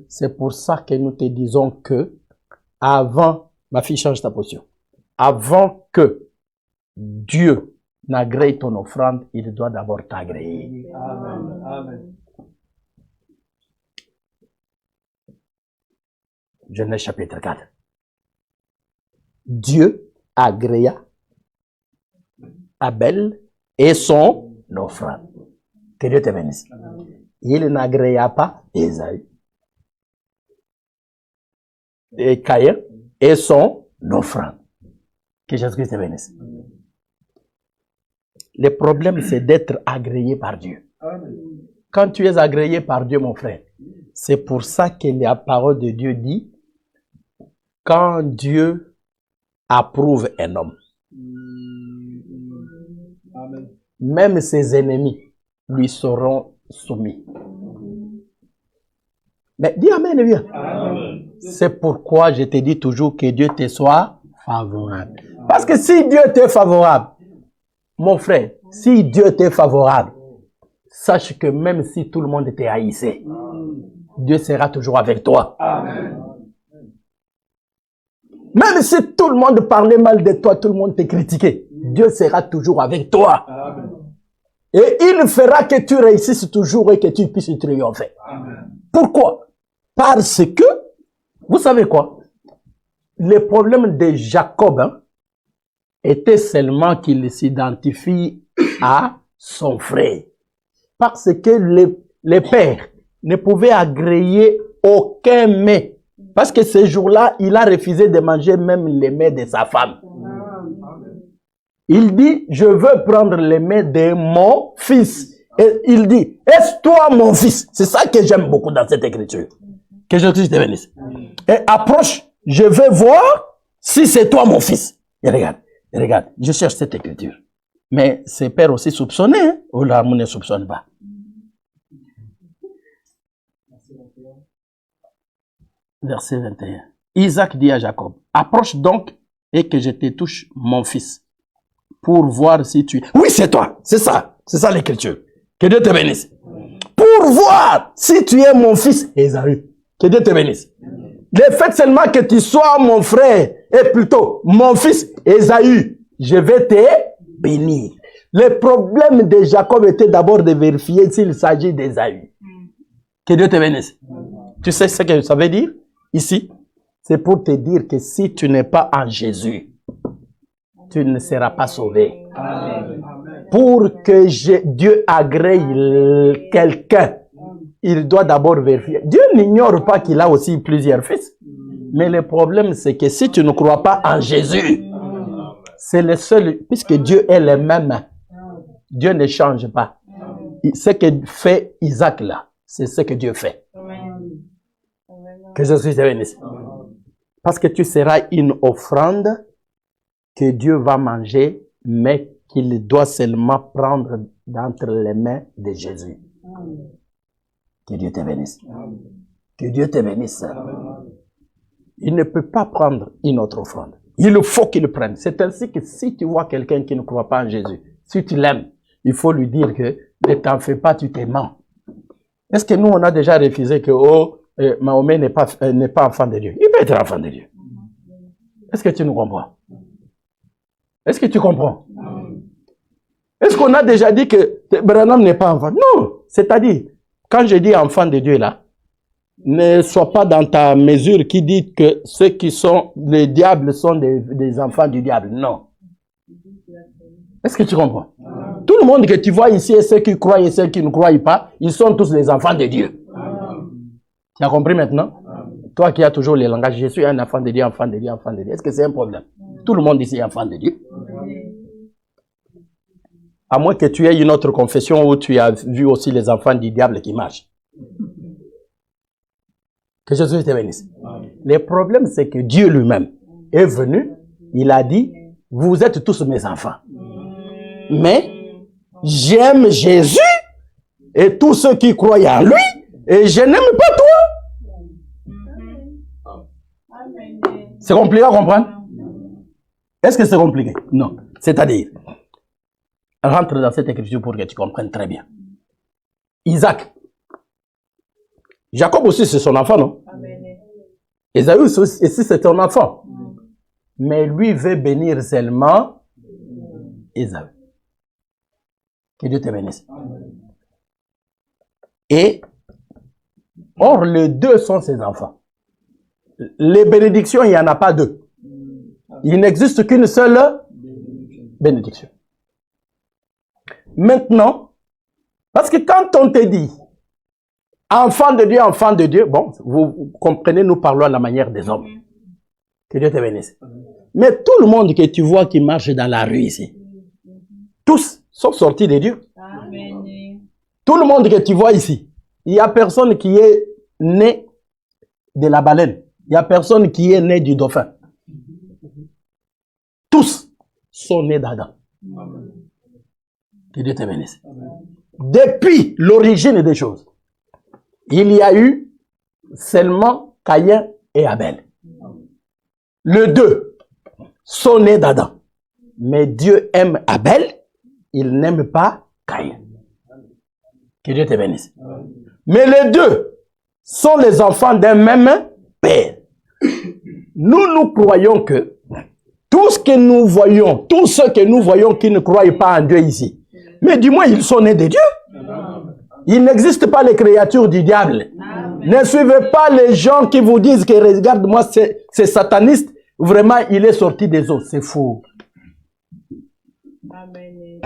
C'est pour ça que nous te disons que avant, ma fille change ta position, avant que Dieu n'agrée ton offrande, il doit d'abord t'agréer. Amen. Amen. Genèse chapitre 4. Dieu agréa Abel et son offrande. Que Dieu te bénisse. Il n'agréa pas Ésaü et Caïn et son offrande. Que Jésus-Christ te bénisse. Le problème, c'est d'être agréé par Dieu. Amen. Quand tu es agréé par Dieu, mon frère, c'est pour ça que la parole de Dieu dit, quand Dieu approuve un homme, Amen. même ses ennemis lui seront soumis. Mais dis Amen, viens. Amen. C'est pourquoi je te dis toujours que Dieu te soit favorable. Parce que si Dieu t'est favorable, mon frère, si Dieu t'est favorable, sache que même si tout le monde te haïssait, Dieu sera toujours avec toi. Amen. Même si tout le monde parlait mal de toi, tout le monde te critiquait, Dieu sera toujours avec toi. Amen. Et il fera que tu réussisses toujours et que tu puisses triompher. Amen. Pourquoi? Parce que, vous savez quoi? Le problème de Jacob était seulement qu'il s'identifie à son frère. Parce que le père ne pouvait agréer aucun mets. Parce que ce jour-là, il a refusé de manger même les mets de sa femme. Il dit, je veux prendre les mets de mon fils. Et il dit, est-ce toi mon fils? C'est ça que j'aime beaucoup dans cette écriture. Que Jésus te bénisse. Et approche, je veux voir si c'est toi mon fils. Et regarde, je cherche cette écriture. Mais ses pères aussi soupçonnaient, hein? Ou là, on ne soupçonne pas. Verset 21. Isaac dit à Jacob, approche donc et que je te touche mon fils pour voir si tu... Oui, c'est toi, c'est ça l'écriture. Que Dieu te bénisse. Pour voir si tu es mon fils Ésaü. Que Dieu te bénisse. Le fait seulement que tu sois mon frère, et plutôt mon fils Ésaü, je vais te bénir. Le problème de Jacob était d'abord de vérifier s'il s'agit d'Ésaü. Que Dieu te bénisse. Tu sais ce que ça veut dire ici? C'est pour te dire que si tu n'es pas en Jésus, tu ne seras pas sauvé. Amen. Pour que Dieu agrée quelqu'un, il doit d'abord vérifier. Dieu n'ignore pas qu'il a aussi plusieurs fils. Mais le problème, c'est que si tu ne crois pas en Jésus, c'est le seul, puisque Dieu est le même. Dieu ne change pas. ce que fait Isaac là, c'est ce que Dieu fait. Amen. Que Jésus te bénisse. Parce que tu seras une offrande que Dieu va manger, mais qu'il doit seulement prendre d'entre les mains de Jésus. Que Dieu te bénisse. Que Dieu te bénisse. Il ne peut pas prendre une autre offrande. Il faut qu'il le prenne. C'est ainsi que si tu vois quelqu'un qui ne croit pas en Jésus, si tu l'aimes, il faut lui dire que ne t'en fais pas, tu t'es mens. Est-ce que nous, on a déjà refusé que Mahomet n'est pas enfant de Dieu? Il peut être enfant de Dieu. Est-ce que tu nous comprends? Est-ce que tu comprends? Est-ce qu'on a déjà dit que Branham n'est pas enfant? Non. C'est-à-dire, quand je dis enfant de Dieu là, ne sois pas dans ta mesure qui dit que ceux qui sont les diables sont des enfants du diable. Non. Est-ce que tu comprends? Tout le monde que tu vois ici, et ceux qui croient et ceux qui ne croient pas, ils sont tous les enfants de Dieu. Tu as compris maintenant? Toi qui as toujours les langages, je suis un enfant de Dieu, enfant de Dieu, enfant de Dieu. Est-ce que c'est un problème? Tout le monde ici est enfant de Dieu. À moins que tu aies une autre confession où tu as vu aussi les enfants du diable qui marchent. Que Jésus te bénisse. Le problème, c'est que Dieu lui-même est venu, il a dit, vous êtes tous mes enfants. Mais j'aime Jésus et tous ceux qui croient en lui, et je n'aime pas toi. C'est compliqué à comprendre? Est-ce que c'est compliqué? Non. C'est-à-dire, rentre dans cette écriture pour que tu comprennes très bien. Isaac. Jacob aussi, c'est son enfant, non? Ésaü aussi, c'est son enfant. Mais lui veut bénir seulement Ésaü. Que Dieu te bénisse. Et, or, les deux sont ses enfants. Les bénédictions, il n'y en a pas deux. Il n'existe qu'une seule bénédiction. Maintenant, parce que quand on te dit enfant de Dieu, bon, vous comprenez, nous parlons à la manière des hommes. Que Dieu te bénisse. Mais tout le monde que tu vois qui marche dans la rue ici, tous sont sortis de Dieu. Amen. Tout le monde que tu vois ici, il n'y a personne qui est né de la baleine. Il n'y a personne qui est né du dauphin. Tous sont nés d'Adam. Que Dieu te bénisse. Depuis l'origine des choses, il y a eu seulement Caïn et Abel. Les deux sont nés d'Adam. Mais Dieu aime Abel, il n'aime pas Caïn. Que Dieu te bénisse. Mais les deux sont les enfants d'un même père. Nous croyons que tout ce que nous voyons, tous ceux que nous voyons qui ne croient pas en Dieu ici, mais du moins ils sont nés de Dieu. Il n'existe pas les créatures du diable. Ne suivez pas les gens qui vous disent que regarde-moi, c'est sataniste. Vraiment, il est sorti des eaux. C'est faux. Amen.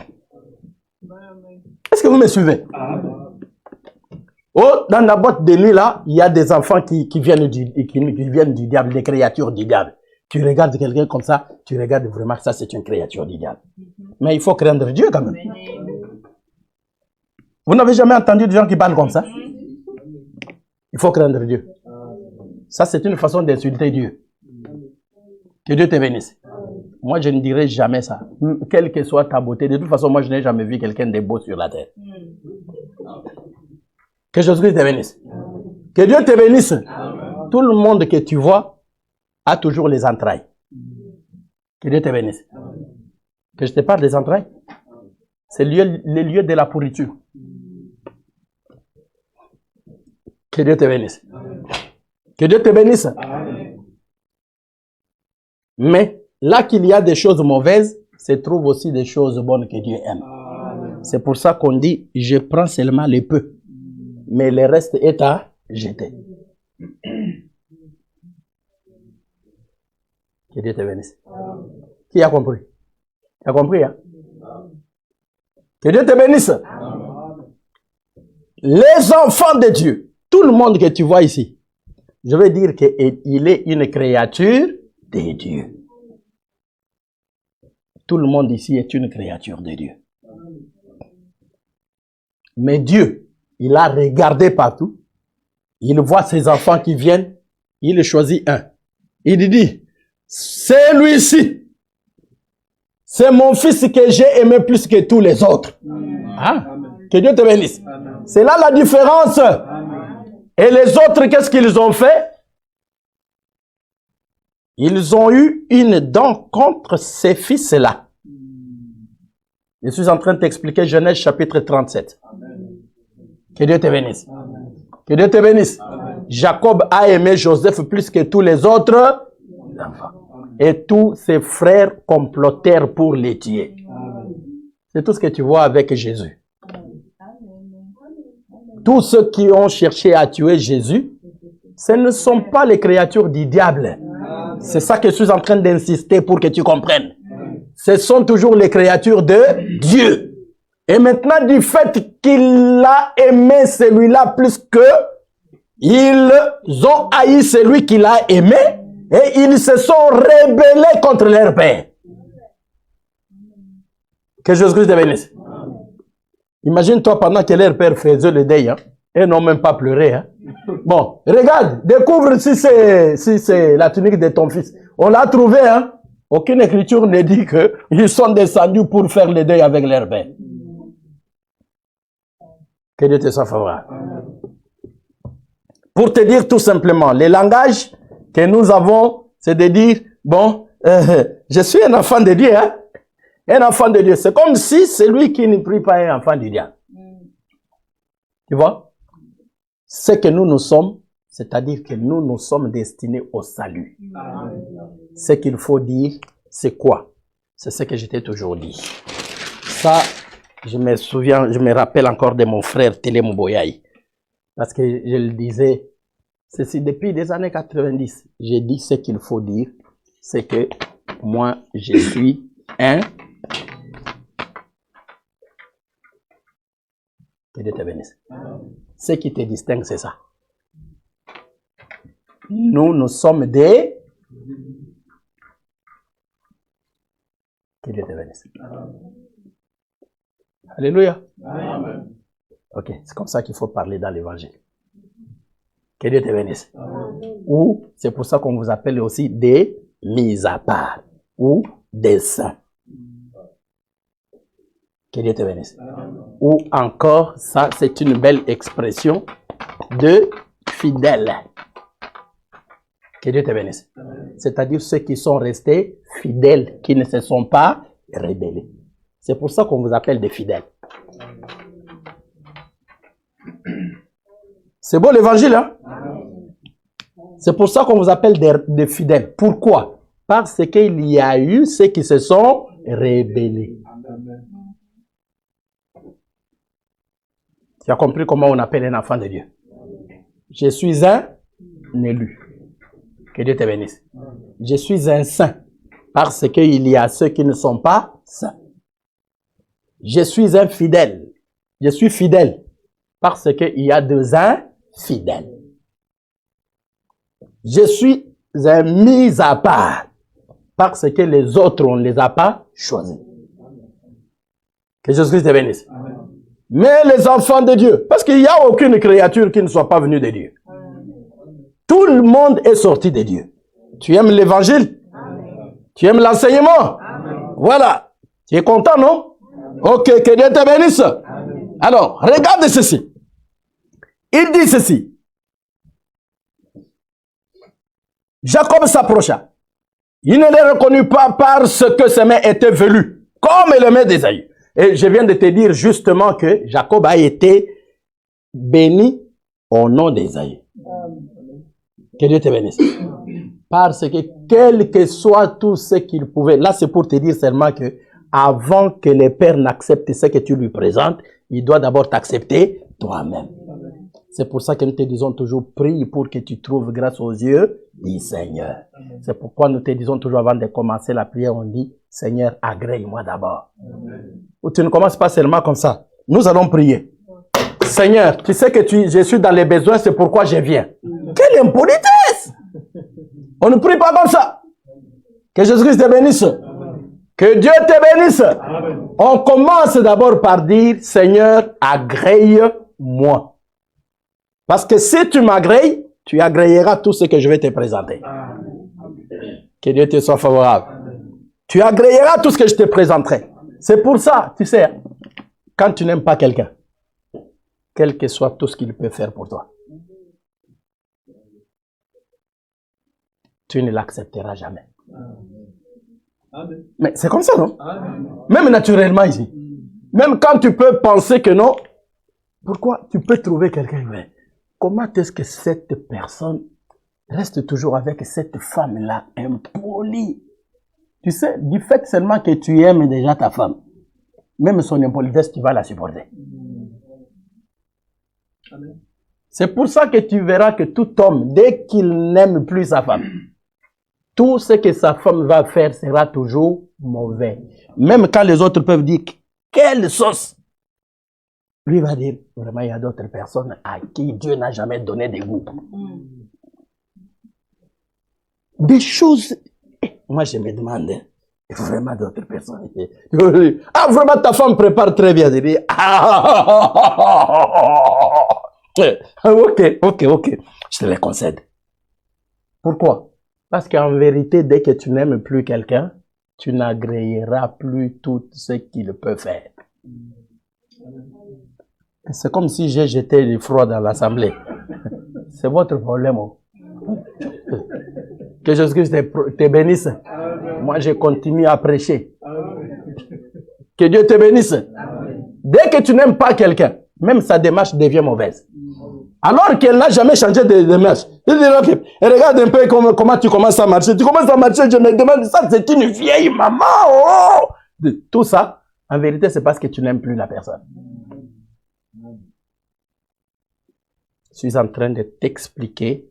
Est-ce que vous me suivez? Oh, dans la boîte de nuit, là, il y a des enfants qui viennent du diable, des créatures du diable. Tu regardes quelqu'un comme ça, tu regardes vraiment que ça, c'est une créature du diable. Mais il faut craindre Dieu quand même. Vous n'avez jamais entendu des gens qui parlent comme ça? Il faut craindre Dieu. Ça, c'est une façon d'insulter Dieu. Que Dieu te bénisse. Moi, je ne dirai jamais ça. Quelle que soit ta beauté. De toute façon, moi, je n'ai jamais vu quelqu'un de beau sur la terre. Que Jésus te bénisse. Que Dieu te bénisse. Tout le monde que tu vois a toujours les entrailles. Que Dieu te bénisse. Que je te parle des entrailles. C'est le lieu de la pourriture. Que Dieu te bénisse. Que Dieu te bénisse. Mais là qu'il y a des choses mauvaises, se trouvent aussi des choses bonnes que Dieu aime. C'est pour ça qu'on dit, je prends seulement les peu, mais le reste est à jeter. Que Dieu te bénisse. Qui a compris? Tu as compris, hein? Que Dieu te bénisse. Les enfants de Dieu, tout le monde que tu vois ici, je veux dire qu'il est une créature de Dieu. Tout le monde ici est une créature de Dieu. Mais Dieu, il a regardé partout. Il voit ses enfants qui viennent. Il choisit un. Il dit, c'est lui-ci. C'est mon fils que j'ai aimé plus que tous les autres. Hein? Que Dieu te bénisse. C'est là la différence. Et les autres, qu'est-ce qu'ils ont fait? Ils ont eu une dent contre ces fils-là. Je suis en train de t'expliquer Genèse chapitre 37. Que Dieu te bénisse. Que Dieu te bénisse. Jacob a aimé Joseph plus que tous les autres enfants. Et tous ses frères complotèrent pour les tuer. C'est tout ce que tu vois avec Jésus. Tous ceux qui ont cherché à tuer Jésus, ce ne sont pas les créatures du diable. C'est ça que je suis en train d'insister pour que tu comprennes. Ce sont toujours les créatures de Dieu. Et maintenant, du fait qu'il a aimé celui-là plus que ils ont haï celui qu'il a aimé et ils se sont rebellés contre leur père. Que Jésus-Christ te bénisse. Imagine-toi pendant que leur père faisait le deuil, hein, et n'ont même pas pleuré. Hein. Bon, regarde, découvre si c'est la tunique de ton fils. On l'a trouvé, hein. Aucune écriture ne dit qu'ils sont descendus pour faire le deuil avec leur père. Que Dieu te soit favorable. Pour te dire tout simplement, le langage que nous avons, c'est de dire, bon, je suis un enfant de Dieu, hein. Un enfant de Dieu. C'est comme si celui qui ne prie pas est un enfant du diable. Tu vois? Ce que nous sommes, c'est-à-dire que nous sommes destinés au salut. Ce qu'il faut dire, c'est quoi? C'est ce que je t'ai toujours dit. Ça, je me souviens, je me rappelle encore de mon frère Télé Mouboyaï. Parce que je le disais, c'est depuis les années 90, j'ai dit ce qu'il faut dire, c'est que moi, je suis un. Que Dieu te bénisse. Ce qui te distingue, c'est ça. Nous sommes des. Que Dieu te bénisse. Alléluia. Amen. Ok, c'est comme ça qu'il faut parler dans l'évangile. Que Dieu te bénisse. Ou, c'est pour ça qu'on vous appelle aussi des mis à part. Ou des saints. Que Dieu te bénisse. Ou encore, ça c'est une belle expression de fidèles. Que Dieu te bénisse. C'est-à-dire ceux qui sont restés fidèles, qui ne se sont pas rebellés. C'est pour ça qu'on vous appelle des fidèles. C'est beau l'évangile, hein? C'est pour ça qu'on vous appelle des fidèles. Pourquoi? Parce qu'il y a eu ceux qui se sont rebellés. Tu as compris comment on appelle un enfant de Dieu? Je suis un élu. Que Dieu te bénisse. Je suis un saint. Parce qu'il y a ceux qui ne sont pas saints. Je suis un fidèle. Je suis fidèle. Parce qu'il y a deux infidèles. Je suis un mis à part. Parce que les autres, on ne les a pas choisis. Que Jésus-Christ te bénisse. Amen. Mais les enfants de Dieu, parce qu'il n'y a aucune créature qui ne soit pas venue de Dieu. Tout le monde est sorti de Dieu. Tu aimes l'évangile? Tu aimes l'enseignement? Voilà. Tu es content, non? Ok, que Dieu te bénisse. Amen. Alors, regarde ceci. Il dit ceci. Jacob s'approcha. Il ne les reconnut pas parce que ses mains étaient velues, comme les mains d'Ésaü. Et je viens de te dire justement que Jacob a été béni au nom d'Ésaü. Que Dieu te bénisse. Parce que quel que soit tout ce qu'il pouvait, là c'est pour te dire seulement que avant que le Père n'accepte ce que tu lui présentes, il doit d'abord t'accepter toi-même. C'est pour ça que nous te disons toujours, prie pour que tu trouves grâce aux yeux du Seigneur. C'est pourquoi nous te disons toujours avant de commencer la prière, on dit, Seigneur, agrée-moi d'abord. Ou tu ne commences pas seulement comme ça. Nous allons prier. Seigneur, tu sais que je suis dans les besoins, c'est pourquoi je viens. Quelle impolitesse! On ne prie pas comme ça. Que Jésus-Christ te bénisse. Que Dieu te bénisse. Amen. On commence d'abord par dire, Seigneur, agrée-moi. Parce que si tu m'agrées, tu agréeras tout ce que je vais te présenter. Que Dieu te soit favorable. Tu agréeras tout ce que je te présenterai. C'est pour ça, tu sais, quand tu n'aimes pas quelqu'un, quel que soit tout ce qu'il peut faire pour toi, tu ne l'accepteras jamais. Amen. Mais c'est comme ça, non? Amen. Même naturellement ici. Même quand tu peux penser que non, pourquoi tu peux trouver quelqu'un, mais comment est-ce que cette personne reste toujours avec cette femme-là impolie? Tu sais, du fait seulement que tu aimes déjà ta femme, même son impolitesse, tu vas la supporter. Amen. C'est pour ça que tu verras que tout homme, dès qu'il n'aime plus sa femme, tout ce que sa femme va faire sera toujours mauvais. Même quand les autres peuvent dire, quelle sauce! Lui va dire, vraiment, il y a d'autres personnes à qui Dieu n'a jamais donné de goût. Des choses... Moi, je me demande, vraiment d'autres personnes. Ah, vraiment, ta femme prépare très bien. Je dis, ok, je te les concède. Pourquoi? Parce qu'en vérité, dès que tu n'aimes plus quelqu'un, tu n'agréeras plus tout ce qu'il peut faire. C'est comme si j'ai jeté du froid dans l'assemblée. C'est votre problème. Oh. Que Jésus-Christ te bénisse. Moi, je continue à prêcher. Que Dieu te bénisse. Dès que tu n'aimes pas quelqu'un, même sa démarche devient mauvaise. Alors qu'elle n'a jamais changé de démarche. Il dit, ok, regarde un peu comment tu commences à marcher. Tu commences à marcher, je me demande, ça c'est une vieille maman. Oh! Tout ça, en vérité, c'est parce que tu n'aimes plus la personne. Je suis en train de t'expliquer.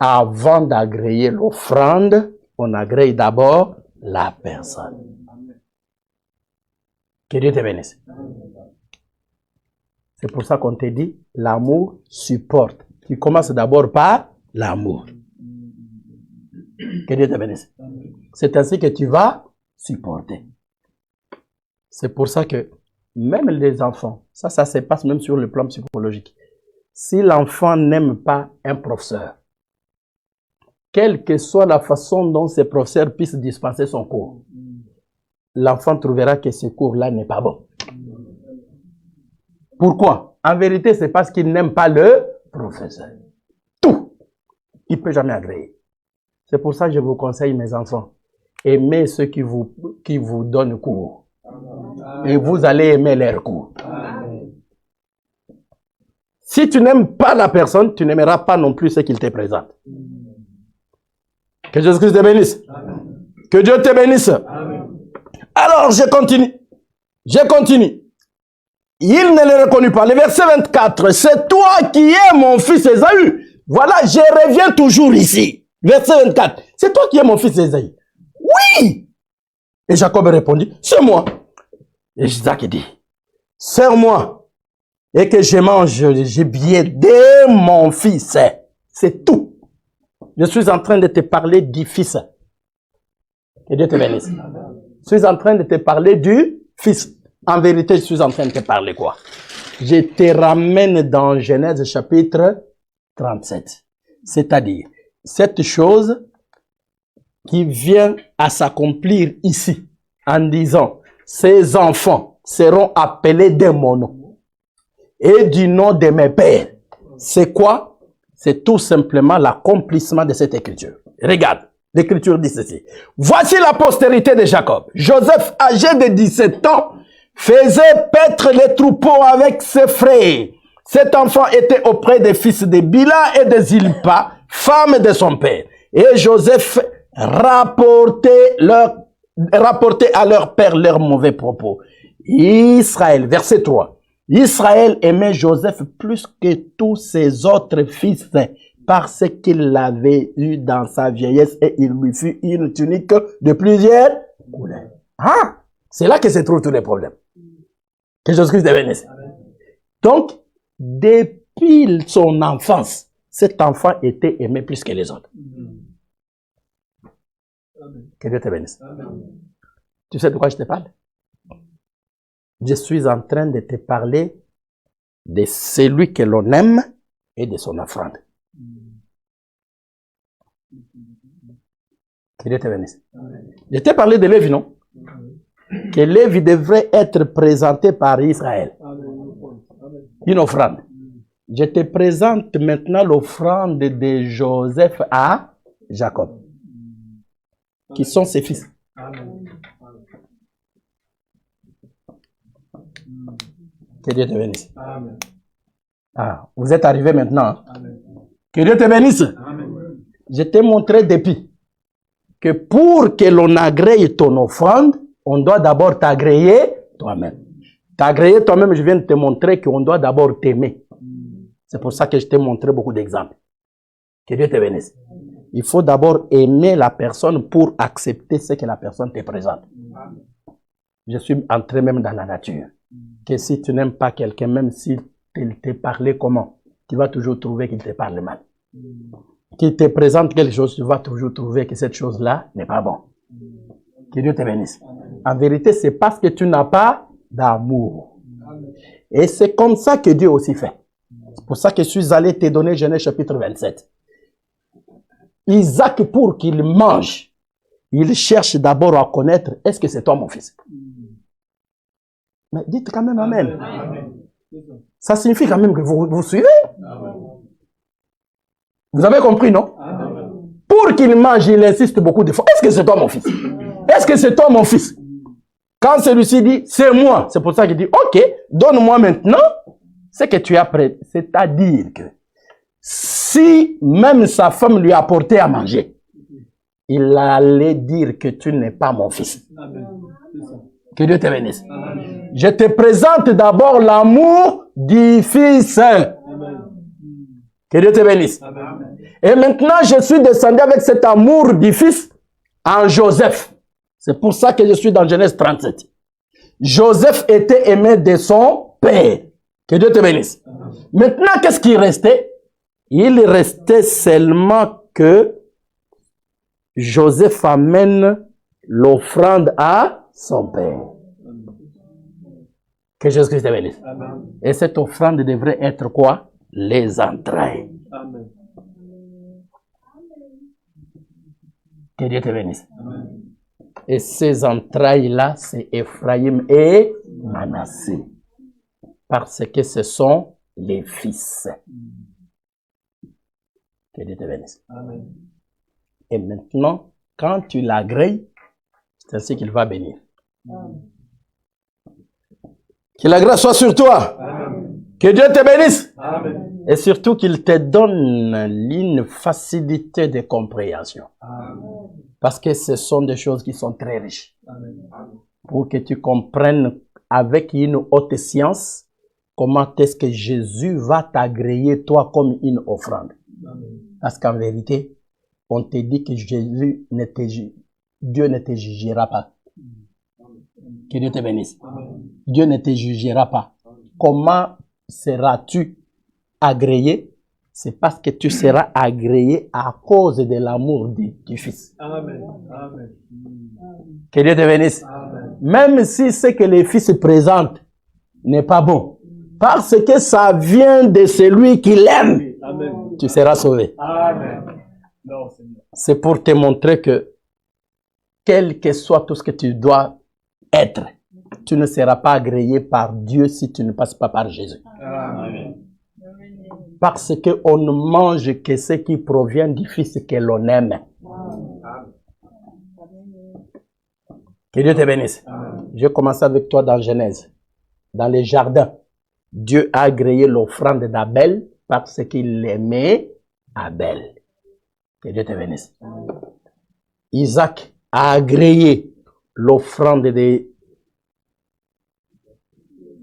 Avant d'agréer l'offrande, on agrée d'abord la personne. Que Dieu te bénisse. C'est pour ça qu'on te dit, l'amour supporte. Tu commences d'abord par l'amour. Que Dieu te bénisse. C'est ainsi que tu vas supporter. C'est pour ça que même les enfants, ça se passe même sur le plan psychologique. Si l'enfant n'aime pas un professeur, quelle que soit la façon dont ces professeurs puissent dispenser son cours, l'enfant trouvera que ce cours-là n'est pas bon. Pourquoi? En vérité, c'est parce qu'il n'aime pas le professeur. Tout. Il ne peut jamais agréer. C'est pour ça que je vous conseille, mes enfants, aimez ceux qui vous donnent cours. Et vous allez aimer leurs cours. Si tu n'aimes pas la personne, tu n'aimeras pas non plus ce qu'il te présente. Que Jésus-Christ te bénisse. Que Dieu te bénisse. Alors, je continue. Il ne le reconnut pas. Le verset 24, c'est toi qui es mon fils Ésaü. Voilà, je reviens toujours ici. Verset 24, c'est toi qui es mon fils Ésaü. Oui. Et Jacob répondit, c'est moi. Et Isaac dit, serre-moi et que je mange le gibier de mon fils. C'est tout. Je suis en train de te parler du fils. Que Dieu te bénisse. Je suis en train de te parler du fils. En vérité, je suis en train de te parler quoi? Je te ramène dans Genèse chapitre 37. C'est-à-dire, cette chose qui vient à s'accomplir ici, en disant, ces enfants seront appelés de mon nom et du nom de mes pères. C'est quoi? C'est tout simplement l'accomplissement de cette écriture. Regarde, l'écriture dit ceci. Voici la postérité de Jacob. Joseph, âgé de 17 ans, faisait paître les troupeaux avec ses frères. Cet enfant était auprès des fils de Bila et de Zilpa, femme de son père. Et Joseph rapportait à leur père leurs mauvais propos. Israël, verset 3. Israël aimait Joseph plus que tous ses autres fils parce qu'il l'avait eu dans sa vieillesse et il lui fut une tunique de plusieurs couleurs. Ah, c'est là que se trouvent tous les problèmes. Que Jésus-Christ te bénisse. Donc, depuis son enfance, cet enfant était aimé plus que les autres. Que Dieu te bénisse. Tu sais de quoi je te parle? Je suis en train de te parler de celui que l'on aime et de son offrande. Que Dieu te bénisse. Je t'ai parlé de Lévi, non? Que Lévi devrait être présenté par Israël. Une offrande. Je te présente maintenant l'offrande de Joseph à Jacob, qui sont ses fils. Que Dieu te bénisse. Ah, vous êtes arrivés maintenant. Hein? Que Dieu te bénisse. Je t'ai montré depuis que pour que l'on agrée ton offrande, on doit d'abord t'agréer toi-même. T'agréer toi-même, je viens de te montrer qu'on doit d'abord t'aimer. C'est pour ça que je t'ai montré beaucoup d'exemples. Que Dieu te bénisse. Il faut d'abord aimer la personne pour accepter ce que la personne te présente. Je suis entré même dans la nature. Que si tu n'aimes pas quelqu'un, même s'il te parlait comment, tu vas toujours trouver qu'il te parle mal. Qu'il te présente quelque chose, tu vas toujours trouver que cette chose-là n'est pas bon. Que Dieu te bénisse. En vérité, c'est parce que tu n'as pas d'amour. Et c'est comme ça que Dieu aussi fait. C'est pour ça que je suis allé te donner Genèse chapitre 27. Isaac, pour qu'il mange, il cherche d'abord à connaître, est-ce que c'est toi mon fils? Mais dites quand même amen. Ça signifie quand même que vous suivez. Vous avez compris, non? Pour qu'il mange, il insiste beaucoup de fois. Est-ce que c'est toi mon fils? Est-ce que c'est toi mon fils? Quand celui-ci dit, c'est moi, c'est pour ça qu'il dit, ok, donne-moi maintenant ce que tu as prêt. C'est-à-dire que si même sa femme lui apportait à manger, il allait dire que tu n'es pas mon fils. Que Dieu te bénisse. Je te présente d'abord l'amour du fils. Que Dieu te bénisse. Et maintenant, je suis descendu avec cet amour du fils en Joseph. C'est pour ça que je suis dans Genèse 37. Joseph était aimé de son père. Que Dieu te bénisse. Maintenant, qu'est-ce qui restait? Il restait seulement que Joseph amène l'offrande à son père. Que Jésus-Christ te bénisse. Et cette offrande devrait être quoi? Les entrailles. Amen. Que Dieu te bénisse. Et ces entrailles-là, c'est Ephraïm et Manassé. Parce que ce sont les fils. Que Dieu te bénisse. Amen. Et maintenant, quand tu l'agrées, c'est ainsi qu'il va bénir. Que la grâce soit sur toi. Amen. Que Dieu te bénisse. Amen. Et surtout qu'il te donne une facilité de compréhension. Amen. Parce que ce sont des choses qui sont très riches. Amen. Pour que tu comprennes avec une haute science comment est-ce que Jésus va t'agréer toi comme une offrande. Amen. Parce qu'en vérité, on te dit que Dieu ne te jugera pas. Que Dieu te bénisse. Amen. Dieu ne te jugera pas. Comment seras-tu agréé? C'est parce que tu seras agréé à cause de l'amour du Fils. Amen. Amen. Que Dieu te bénisse. Amen. Même si ce que les fils présentent n'est pas bon, parce que ça vient de celui qui l'aime, Amen. tu seras sauvé. Amen. Non, Seigneur. C'est pour te montrer que, quel que soit tout ce que tu dois être, tu ne seras pas agréé par Dieu si tu ne passes pas par Jésus. Amen. Parce qu'on ne mange que ce qui provient du Fils que l'on aime. Que Dieu te bénisse. Je vais commencer avec toi dans Genèse. Dans les jardins, Dieu a agréé l'offrande d'Abel parce qu'il aimait Abel. Que Dieu te bénisse. Isaac a agréé l'offrande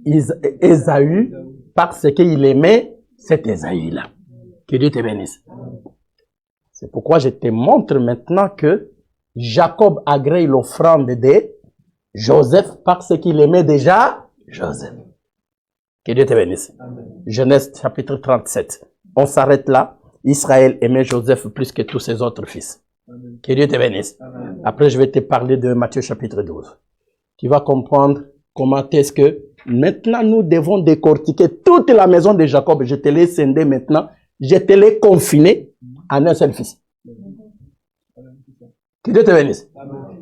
d'Ésaü parce qu'il aimait cet Ésaü-là. Que Dieu te bénisse. C'est pourquoi je te montre maintenant que Jacob agrée l'offrande de Joseph parce qu'il aimait déjà Joseph. Que Dieu te bénisse. Genèse chapitre 37. On s'arrête là. Israël aimait Joseph plus que tous ses autres fils. Que Dieu te bénisse. Après, je vais te parler de Matthieu chapitre 12. tu vas comprendre comment est-ce que maintenant nous devons décortiquer toute la maison de Jacob. Je te l'ai scindé maintenant. Je te l'ai confiné en un seul fils. Que Dieu te bénisse.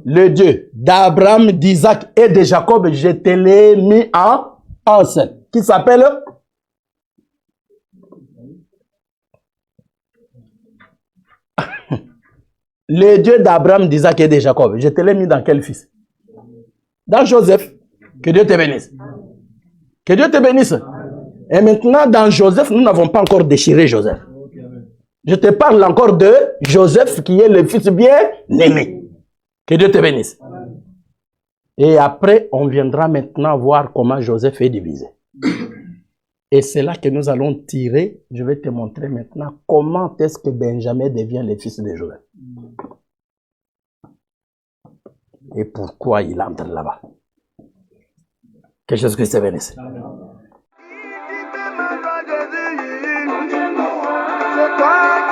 Le Dieu d'Abraham, d'Isaac et de Jacob, je te l'ai mis en un seul. Qui s'appelle? Le Dieu d'Abraham, d'Isaac et de Jacob. Je te l'ai mis dans quel fils? Dans Joseph. Que Dieu te bénisse. Que Dieu te bénisse. Et maintenant, dans Joseph, nous n'avons pas encore déchiré Joseph. Je te parle encore de Joseph qui est le fils bien-aimé. Que Dieu te bénisse. Et après, on viendra maintenant voir comment Joseph est divisé. Et c'est là que nous allons tirer. Je vais te montrer maintenant comment est-ce que Benjamin devient le fils de Joseph. Et pourquoi il entre là-bas. Que Jésus-Christ te bénisse. C'est toi